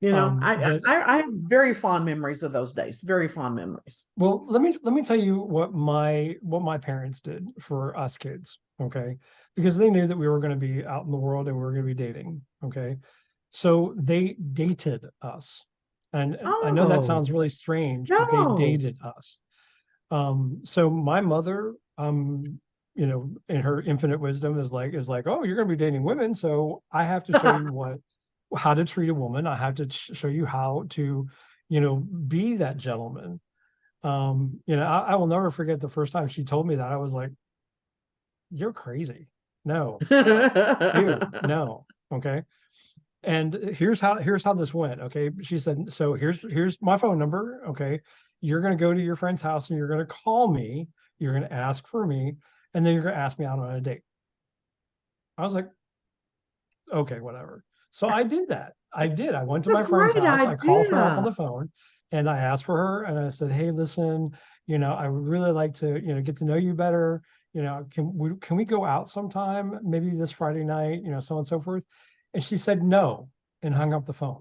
I have very fond memories of those days. Very fond memories. Well, let me tell you what my parents did for us kids, okay? Because they knew that we were going to be out in the world and we were going to be dating, okay? So they dated us. And I know that sounds really strange, but they dated us. So my mother, in her infinite wisdom is like, oh, you're going to be dating women, so I have to show you how to treat a woman. I have to show you how to, be that gentleman. I will never forget the first time she told me that. I was like, you're crazy. No, dude, no. Okay. And here's how this went. Okay. She said, so here's my phone number. Okay. You're going to go to your friend's house and you're going to call me. You're going to ask for me. And then you're going to ask me out on a date. I was like, okay, whatever. So I did that. I went to my friend's house. I called her up on the phone and I asked for her and I said, hey, listen, I would really like to, get to know you better. Can we go out sometime? Maybe this Friday night, so on and so forth. And she said no and hung up the phone.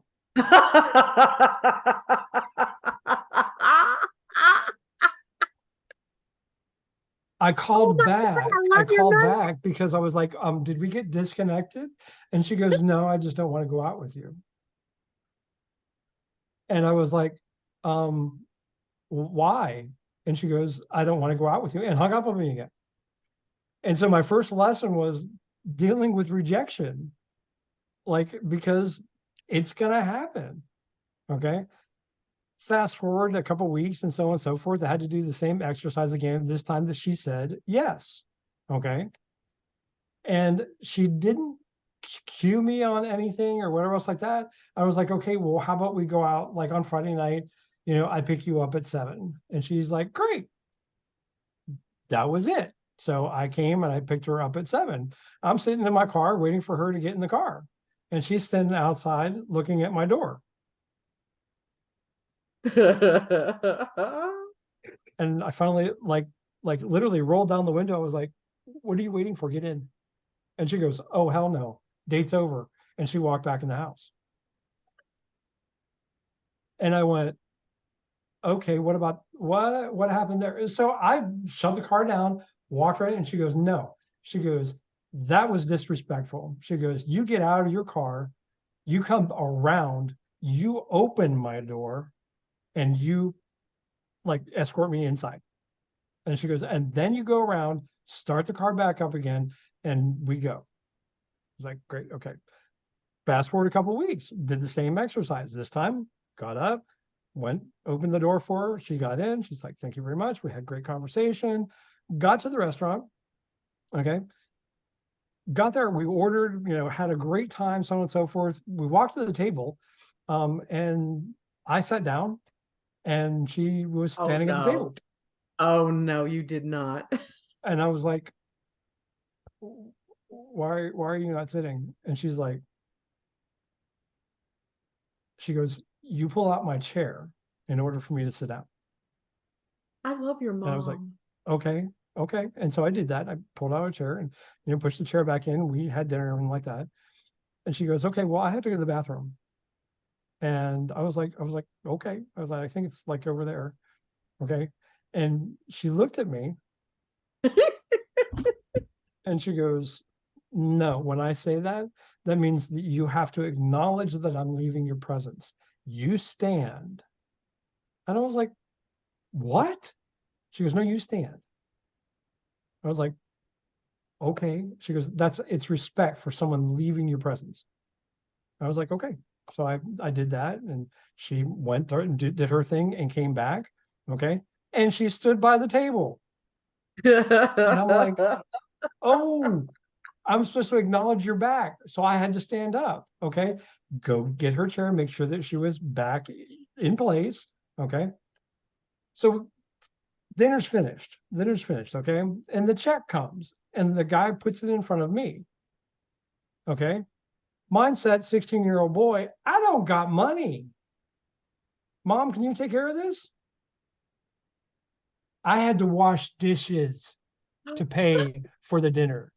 I called back. I called back because I was like, did we get disconnected? And she goes, no, I just don't want to go out with you. And I was like, why? And she goes, I don't want to go out with you, and hung up on me again. And so my first lesson was dealing with rejection, because it's going to happen. Okay. fast forward a couple weeks and so on and so forth. I had to do the same exercise again, this time that she said yes. Okay. And she didn't cue me on anything or whatever else like that. I was like, okay, well, how about we go out like on Friday night? I pick you up at 7. And she's like, great. That was it. So I came and I picked her up at 7. I'm sitting in my car waiting for her to get in the car. And she's standing outside looking at my door. And I finally like literally rolled down the window. I was like, what are you waiting for? Get in. And she goes, oh, hell no. Date's over. And she walked back in the house. And I went, okay, what happened there? So I shut the car down, walked right in. She goes, no. She goes, that was disrespectful. She goes, you get out of your car, you come around, you open my door, and you like escort me inside. And she goes, and then you go around, start the car back up again, and we go. I was like, great, okay. Fast forward a couple of weeks, did the same exercise. This time, got up, went, opened the door for her. She got in. She's like, thank you very much. We had great conversation. Got to the restaurant. Okay. Got there. We ordered, had a great time, so on and so forth. We walked to the table, and I sat down, and she was standing at the table. Oh, no, you did not. And I was like, why are you not sitting? And she goes, you pull out my chair in order for me to sit down. I love your mom. And I was like, okay. And so I did that. I pulled out a chair and, pushed the chair back in. We had dinner and everything like that. And she goes, okay, well, I have to go to the bathroom. And I was like, okay. I was like, I think it's like over there. Okay. And she looked at me and she goes, no, when I say that, that means that you have to acknowledge that I'm leaving your presence. You stand. And I was like, what? She goes, no, you stand. I was like, okay. She goes, it's respect for someone leaving your presence. I was like, okay. So I did that, and she went and did her thing and came back. Okay. And she stood by the table. And I'm like, oh, I'm supposed to acknowledge your back. So I had to stand up. Okay. Go get her chair, make sure that she was back in place. Okay. So dinner's finished. Okay. And the check comes and the guy puts it in front of me. Okay. Mindset, 16-year-old boy, I don't got money. Mom, can you take care of this? I had to wash dishes to pay for the dinner.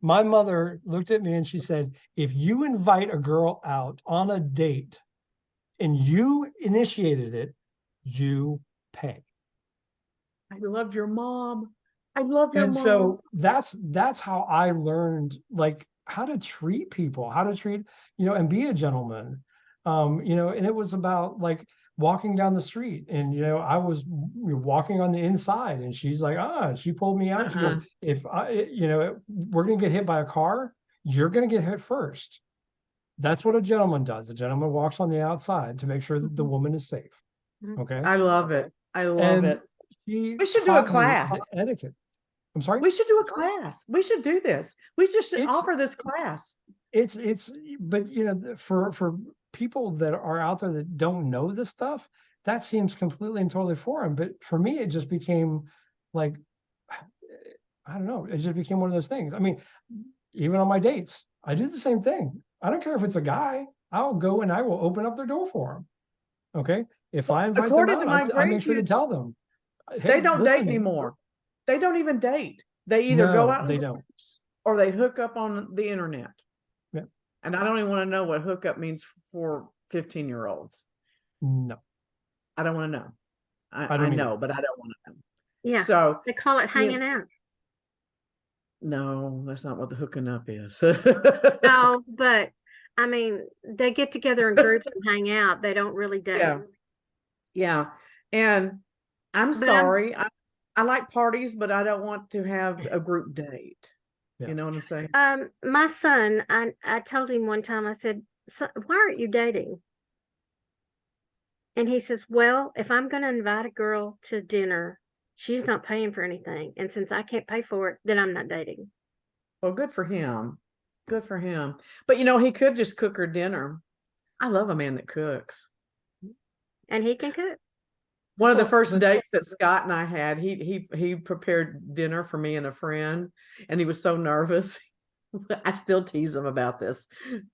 My mother looked at me and she said, if you invite a girl out on a date and you initiated it, you pay. I love your mom. I love your mom. And so that's how I learned like how to treat people, how to treat, and be a gentleman. And it was about like walking down the street and, I was walking on the inside and she's like, she pulled me out. She goes, if we're going to get hit by a car, you're going to get hit first. That's what a gentleman does. A gentleman walks on the outside to make sure that the woman is safe. Okay. I love it. I love it. We should do a class. Etiquette. I'm sorry. We should do a class. We should do this. We just should offer this class. But for people that are out there that don't know this stuff, that seems completely and totally foreign. But for me, it just became like, I don't know. It just became one of those things. I mean, even on my dates, I do the same thing. I don't care if it's a guy. I'll go and I will open up their door for them. Okay. If I invite them out, I make sure to tell them. Hey, they don't date anymore. They don't even date. They either go out or they hook up on the internet. Yeah. And I don't even want to know what hookup means for 15-year-olds. No. I don't want to know. I know, but I don't want to know. Yeah. So they call it hanging out. No, that's not what the hooking up is. No, but I mean, they get together in groups and hang out. They don't really date. Yeah. And I'm sorry. I like parties, but I don't want to have a group date. Yeah. You know what I'm saying? My son, I told him one time, I said, why aren't you dating? And he says, well, if I'm going to invite a girl to dinner, she's not paying for anything. And since I can't pay for it, then I'm not dating. Well, good for him. Good for him. But you know, he could just cook her dinner. I love a man that cooks. And he can cook. One of the Well, first but- dates that Scott and I had, he prepared dinner for me and a friend, and he was so nervous. I still tease him about this,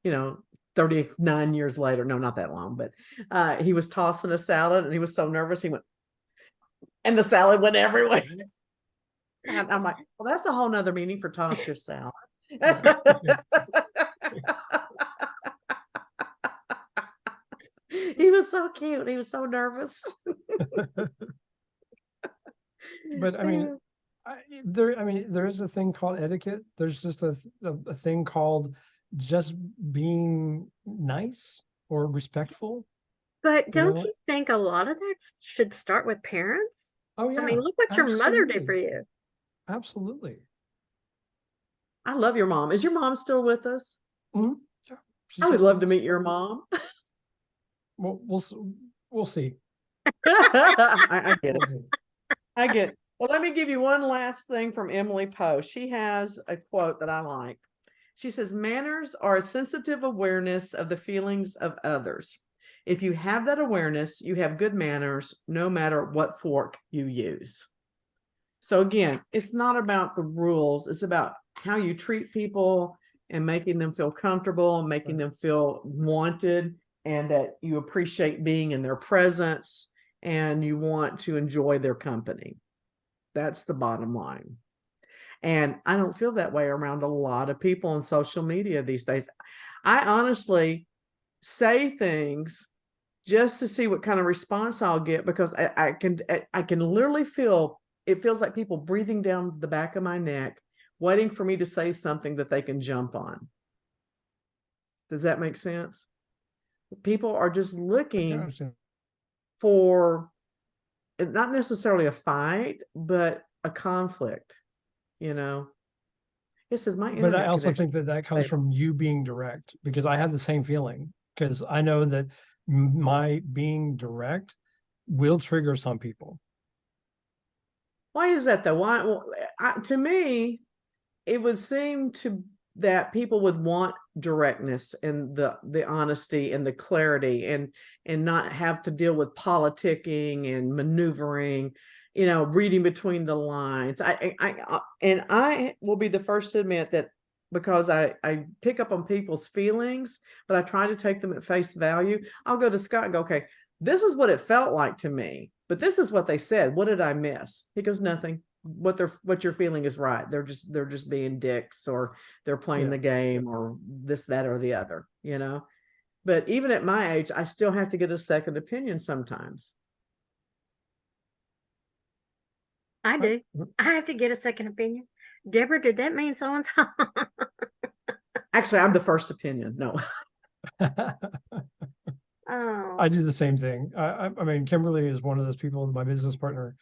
you know, 39 years later. No, not that long, but he was tossing a salad and he was so nervous. He went, and the salad went everywhere. And I'm like, well, that's a whole nother meaning for toss your salad. He was so cute. He was so nervous. But I mean, there is a thing called etiquette. There's just a thing called just being nice or respectful. But don't know? you think a lot of that should start with parents? Oh yeah. I mean, look what your mother did absolutely. for you. Absolutely. I love your mom. Is your mom still with us? Mhm. Yeah. I would love to meet your mom. Well, we'll see. I get it. We'll see. I get it. Well, let me give you one last thing from Emily Poe. She has a quote that I like. She says, manners are a sensitive awareness of the feelings of others. If you have that awareness, you have good manners, no matter what fork you use. So again, it's not about the rules. It's about how you treat people and making them feel comfortable and making them feel wanted, and that you appreciate being in their presence and you want to enjoy their company. That's the bottom line. And I don't feel that way around a lot of people on social media these days. I honestly say things just to see what kind of response I'll get, because I can literally feel, it feels like people breathing down the back of my neck, waiting for me to say something that they can jump on. Does that make sense? People are just I looking understand. for not necessarily a fight, but a conflict, you know. It says my But internet I also connection think that is comes stable. from you being direct, because I have the same feeling, because I know that my being direct will trigger some people. Why is that though? Why? Well, to me, it would seem that people would want directness and the honesty and the clarity, and not have to deal with politicking and maneuvering, you know, reading between the lines. I will be the first to admit that, because I pick up on people's feelings, but I try to take them at face value. I'll go to Scott and go, okay, this is what it felt like to me, but this is what they said. What did I miss? He goes, nothing. What you're feeling is right. They're just being dicks, or they're playing Yeah. the game, or this, that, or the other, you know. But even at my age, I still have to get a second opinion sometimes. I do. I have to get a second opinion. Deborah, did that mean so and so? Actually, I'm the first opinion. No. Oh, I do the same thing. I mean, Kimberly is one of those people, my business partner,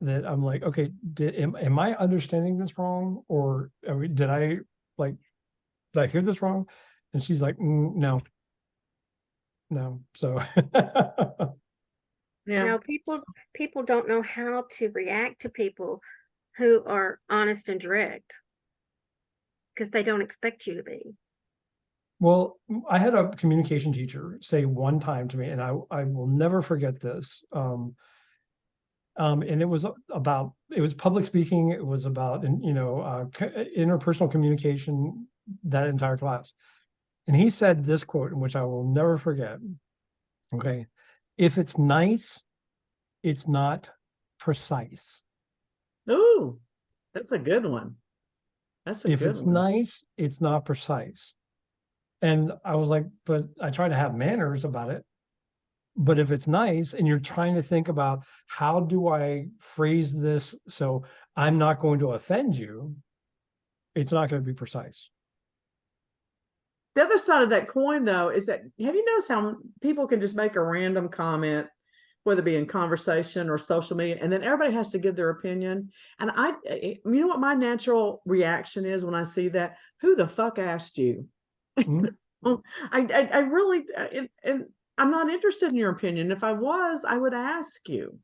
that I'm like, okay, am I understanding this wrong? Or did I hear this wrong? And she's like, no. So Yeah. no, people don't know how to react to people who are honest and direct, because they don't expect you to be. well, I had a communication teacher say one time to me, and I will never forget this. And it was public speaking. It was about, interpersonal communication, that entire class. And he said this quote, which I will never forget. Okay. If it's nice, it's not precise. Ooh, that's a good one. That's a If good it's one. nice, it's not precise. And I was like, but I try to have manners about it. But if it's nice and you're trying to think about, how do I phrase this so I'm not going to offend you, it's not going to be precise. The other side of that coin, though, is that, have you noticed how people can just make a random comment, whether it be in conversation or social media, and then everybody has to give their opinion? And you know what my natural reaction is when I see that? Who the fuck asked you? Mhm. I really, and I'm not interested in your opinion. If I was, I would ask you.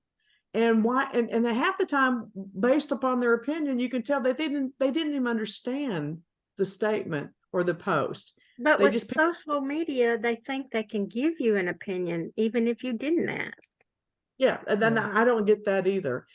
And why, and half the time, based upon their opinion, you can tell that they didn't even understand the statement or the post. But They with just social media, they think they can give you an opinion even if you didn't ask. Yeah, and then Yeah. I don't get that either.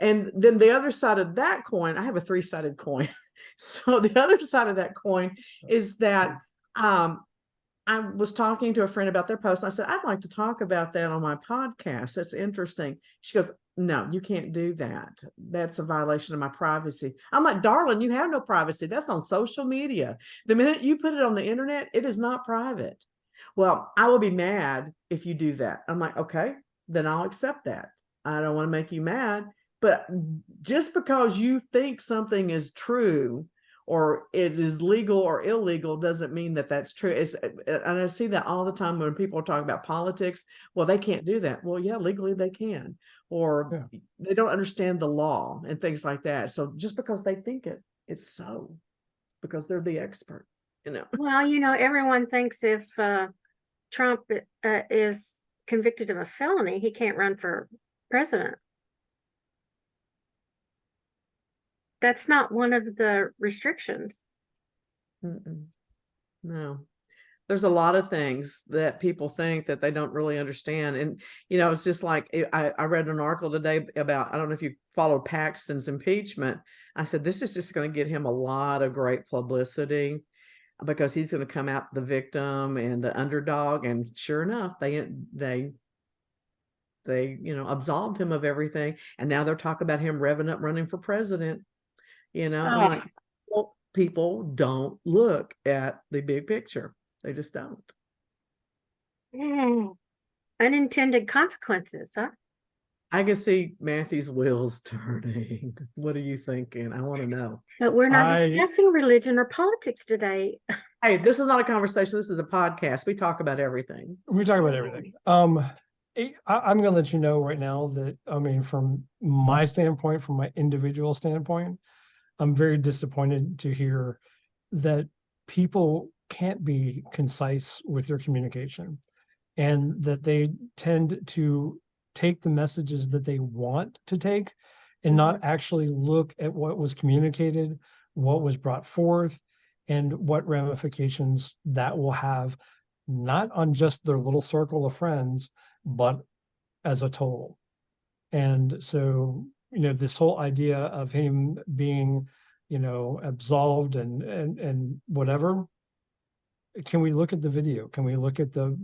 And then the other side of that coin, I have a three-sided coin. So the other side of that coin is that I was talking to a friend about their post, and I said, I'd like to talk about that on my podcast. That's interesting. She goes, no, you can't do that. That's a violation of my privacy. I'm like, darling, you have no privacy. That's on social media. The minute you put it on the internet, it is not private. Well, I will be mad if you do that. I'm like, okay, then I'll accept that. I don't want to make you mad, but just because you think something is true or it is legal or illegal doesn't mean that that's true. And I see that all the time when people are talking about politics. Well, they can't do that. Well, yeah, legally they can, or they don't understand the law and things like that. So just because they think it, it's so, because they're the expert, you know. Well, everyone thinks if Trump is convicted of a felony, he can't run for president. That's not one of the restrictions. No, there's a lot of things that people think that they don't really understand. And, it's just like, I read an article today about, I don't know if you followed Paxton's impeachment. I said, this is just going to get him a lot of great publicity because he's going to come out the victim and the underdog. And sure enough, they absolved him of everything. And now they're talking about him revving up running for president. I'm like, well, people don't look at the big picture. They just don't. Unintended consequences, huh? I can see Matthew's wheels turning. What are you thinking? I want to know. But we're not discussing religion or politics today. Hey, this is not a conversation. This is a podcast. We talk about everything. We talk about everything. I'm going to let you know right now that, from my standpoint, from my individual standpoint, I'm very disappointed to hear that people can't be concise with their communication and that they tend to take the messages that they want to take and not actually look at what was communicated, what was brought forth, and what ramifications that will have, not on just their little circle of friends, but as a total. And so, this whole idea of him being, absolved and whatever, can we look at the video? Can we look at the,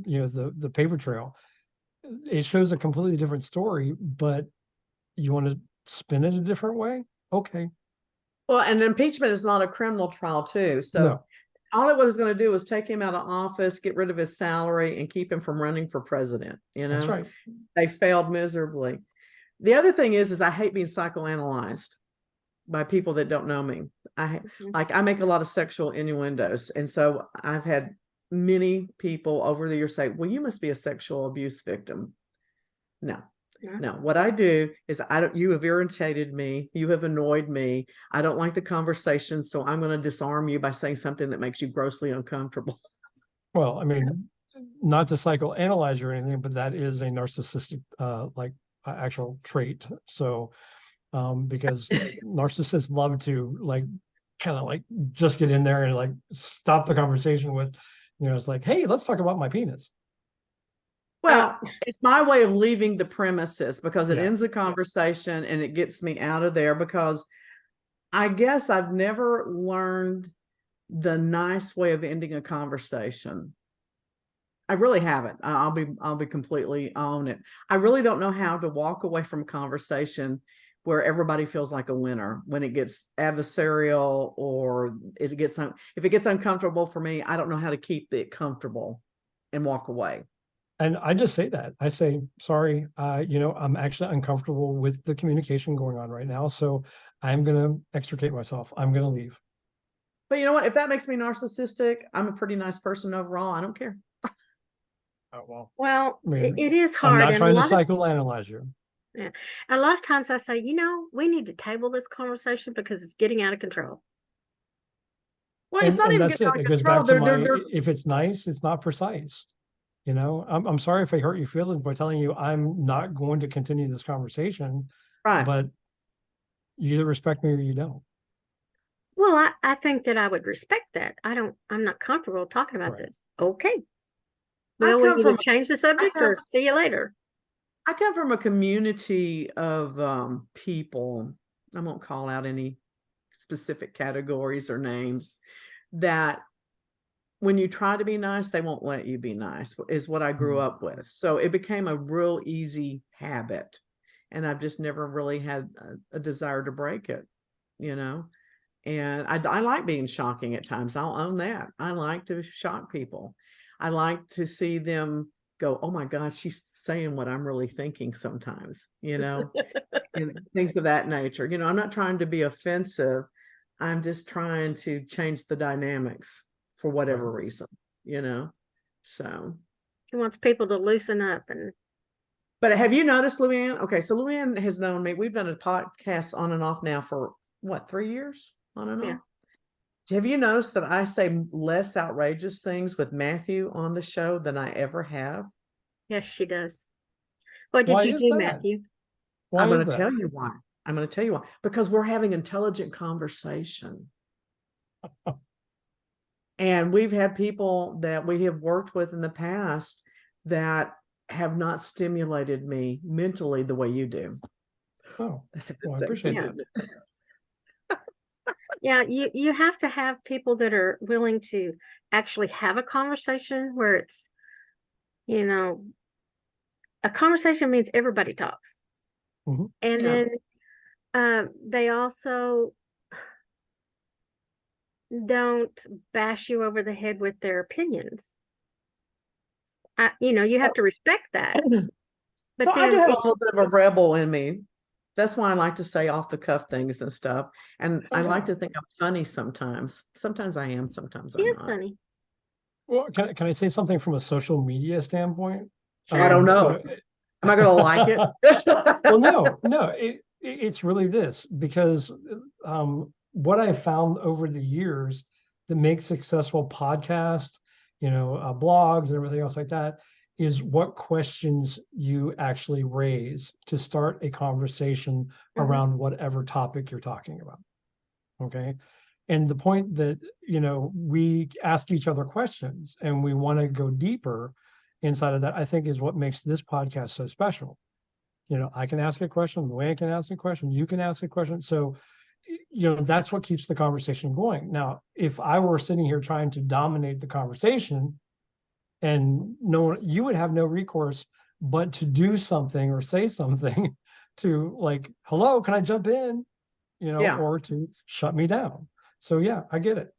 the paper trail? It shows a completely different story, but you want to spin it a different way? Okay. Well, and impeachment is not a criminal trial too. So all it was going to do was take him out of office, get rid of his salary, and keep him from running for president. That's right. They failed miserably. The other thing is I hate being psychoanalyzed by people that don't know me. I make a lot of sexual innuendos. And so I've had many people over the years say, well, you must be a sexual abuse victim. No. What I do is you have irritated me. You have annoyed me. I don't like the conversation. So I'm going to disarm you by saying something that makes you grossly uncomfortable. Well, not to psychoanalyze you or anything, but that is a narcissistic, actual trait. So, because narcissists love to just get in there and stop the conversation with, it's like, hey, let's talk about my penis. Well, it's my way of leaving the premises because it ends the conversation and it gets me out of there, because I guess I've never learned the nice way of ending a conversation. I really haven't. I'll be completely on it. I really don't know how to walk away from a conversation where everybody feels like a winner when it gets adversarial or if it gets uncomfortable for me. I don't know how to keep it comfortable and walk away. And I just say that. I say, sorry, I'm actually uncomfortable with the communication going on right now. So I'm going to extricate myself. I'm going to leave. But you know what? If that makes me narcissistic, I'm a pretty nice person overall. I don't care. Oh, well, it is hard. I'm not trying to psychoanalyze you. Yeah. A lot of times I say, we need to table this conversation because it's getting out of control. Well, it's not even getting out of control. If it's nice, it's not precise. You know, I'm sorry if I hurt your feelings by telling you I'm not going to continue this conversation, Right. but you either respect me or you don't. Well, I think that I would respect that. I'm not comfortable talking about Right. this. Okay. I Well, we come either from change the subject come- or see you later. I come from a community of people. I won't call out any specific categories or names, that when you try to be nice, they won't let you be nice, is what I grew Mhm. up with. So it became a real easy habit. And I've just never really had a desire to break it, you know? And I like being shocking at times. I'll own that. I like to shock people. I like to see them go, oh my God, she's saying what I'm really thinking sometimes, you know, and things of that nature. You know, I'm not trying to be offensive. I'm just trying to change the dynamics for whatever reason, you know? So, She wants people to loosen up and but have you noticed, Luann? Okay, so Luann has known me. We've done a podcast on and off now for what, 3 years? On and yeah. off. Have you noticed that I say less outrageous things with Matthew on the show than I ever have? Yes, she does. What did Why you is do, that? Matthew? Why I'm going is to that? tell you why. I'm going to tell you why. Because we're having intelligent conversation. And we've had people that we have worked with in the past that have not stimulated me mentally the way you do. Oh, That's a good well, I segue, appreciate that. isn't it? Yeah, you have to have people that are willing to actually have a conversation where it's, you know, a conversation means everybody talks. Mhm. And Yeah. then they also don't bash you over the head with their opinions. You have to respect that. But So I do then have a if little bit of a rebel in me. That's why I like to say off the cuff things and stuff. And Oh, I like yeah. to think I'm funny sometimes. Sometimes I am, sometimes she I'm is not. funny. Well, can I say something from a social media standpoint? Sure. I don't know. Am I gonna like it? Well, no, it's really this, because what I found over the years that makes successful podcasts, blogs and everything else like that, is what questions you actually raise to start a conversation Mhm. around whatever topic you're talking about. Okay. And the point that, we ask each other questions and we want to go deeper inside of that, I think is what makes this podcast so special. I can ask a question, Luann can ask a question, you can ask a question. So, that's what keeps the conversation going. Now, if I were sitting here trying to dominate the conversation, and you would have no recourse but to do something or say something to, like, hello, can I jump in? Yeah. Or to shut me down. So yeah, I get it.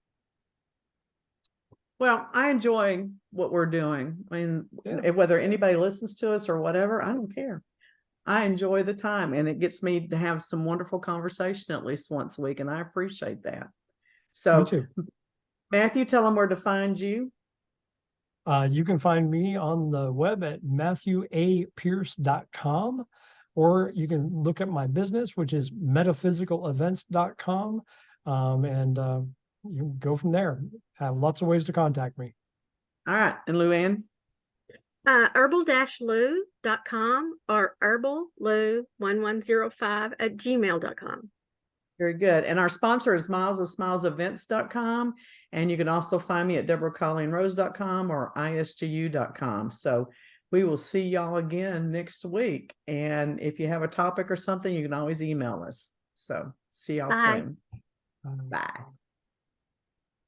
Well, I enjoy what we're doing. I mean, Yeah. whether anybody listens to us or whatever, I don't care. I enjoy the time, and it gets me to have some wonderful conversation at least once a week, and I appreciate that. Me So, too. Matthew, tell them where to find you. You can find me on the web at matthewapierce.com, or you can look at my business, which is metaphysicalevents.com. And you can go from there. Have lots of ways to contact me. All right. And Luann? Herbal-lou.com or herbalou1105@gmail.com. Very good. And our sponsor is milesofsmilesevents.com. And you can also find me at deborahcolleenrose.com or isgu.com. So we will see y'all again next week. And if you have a topic or something, you can always email us. So see y'all Bye. soon. Bye.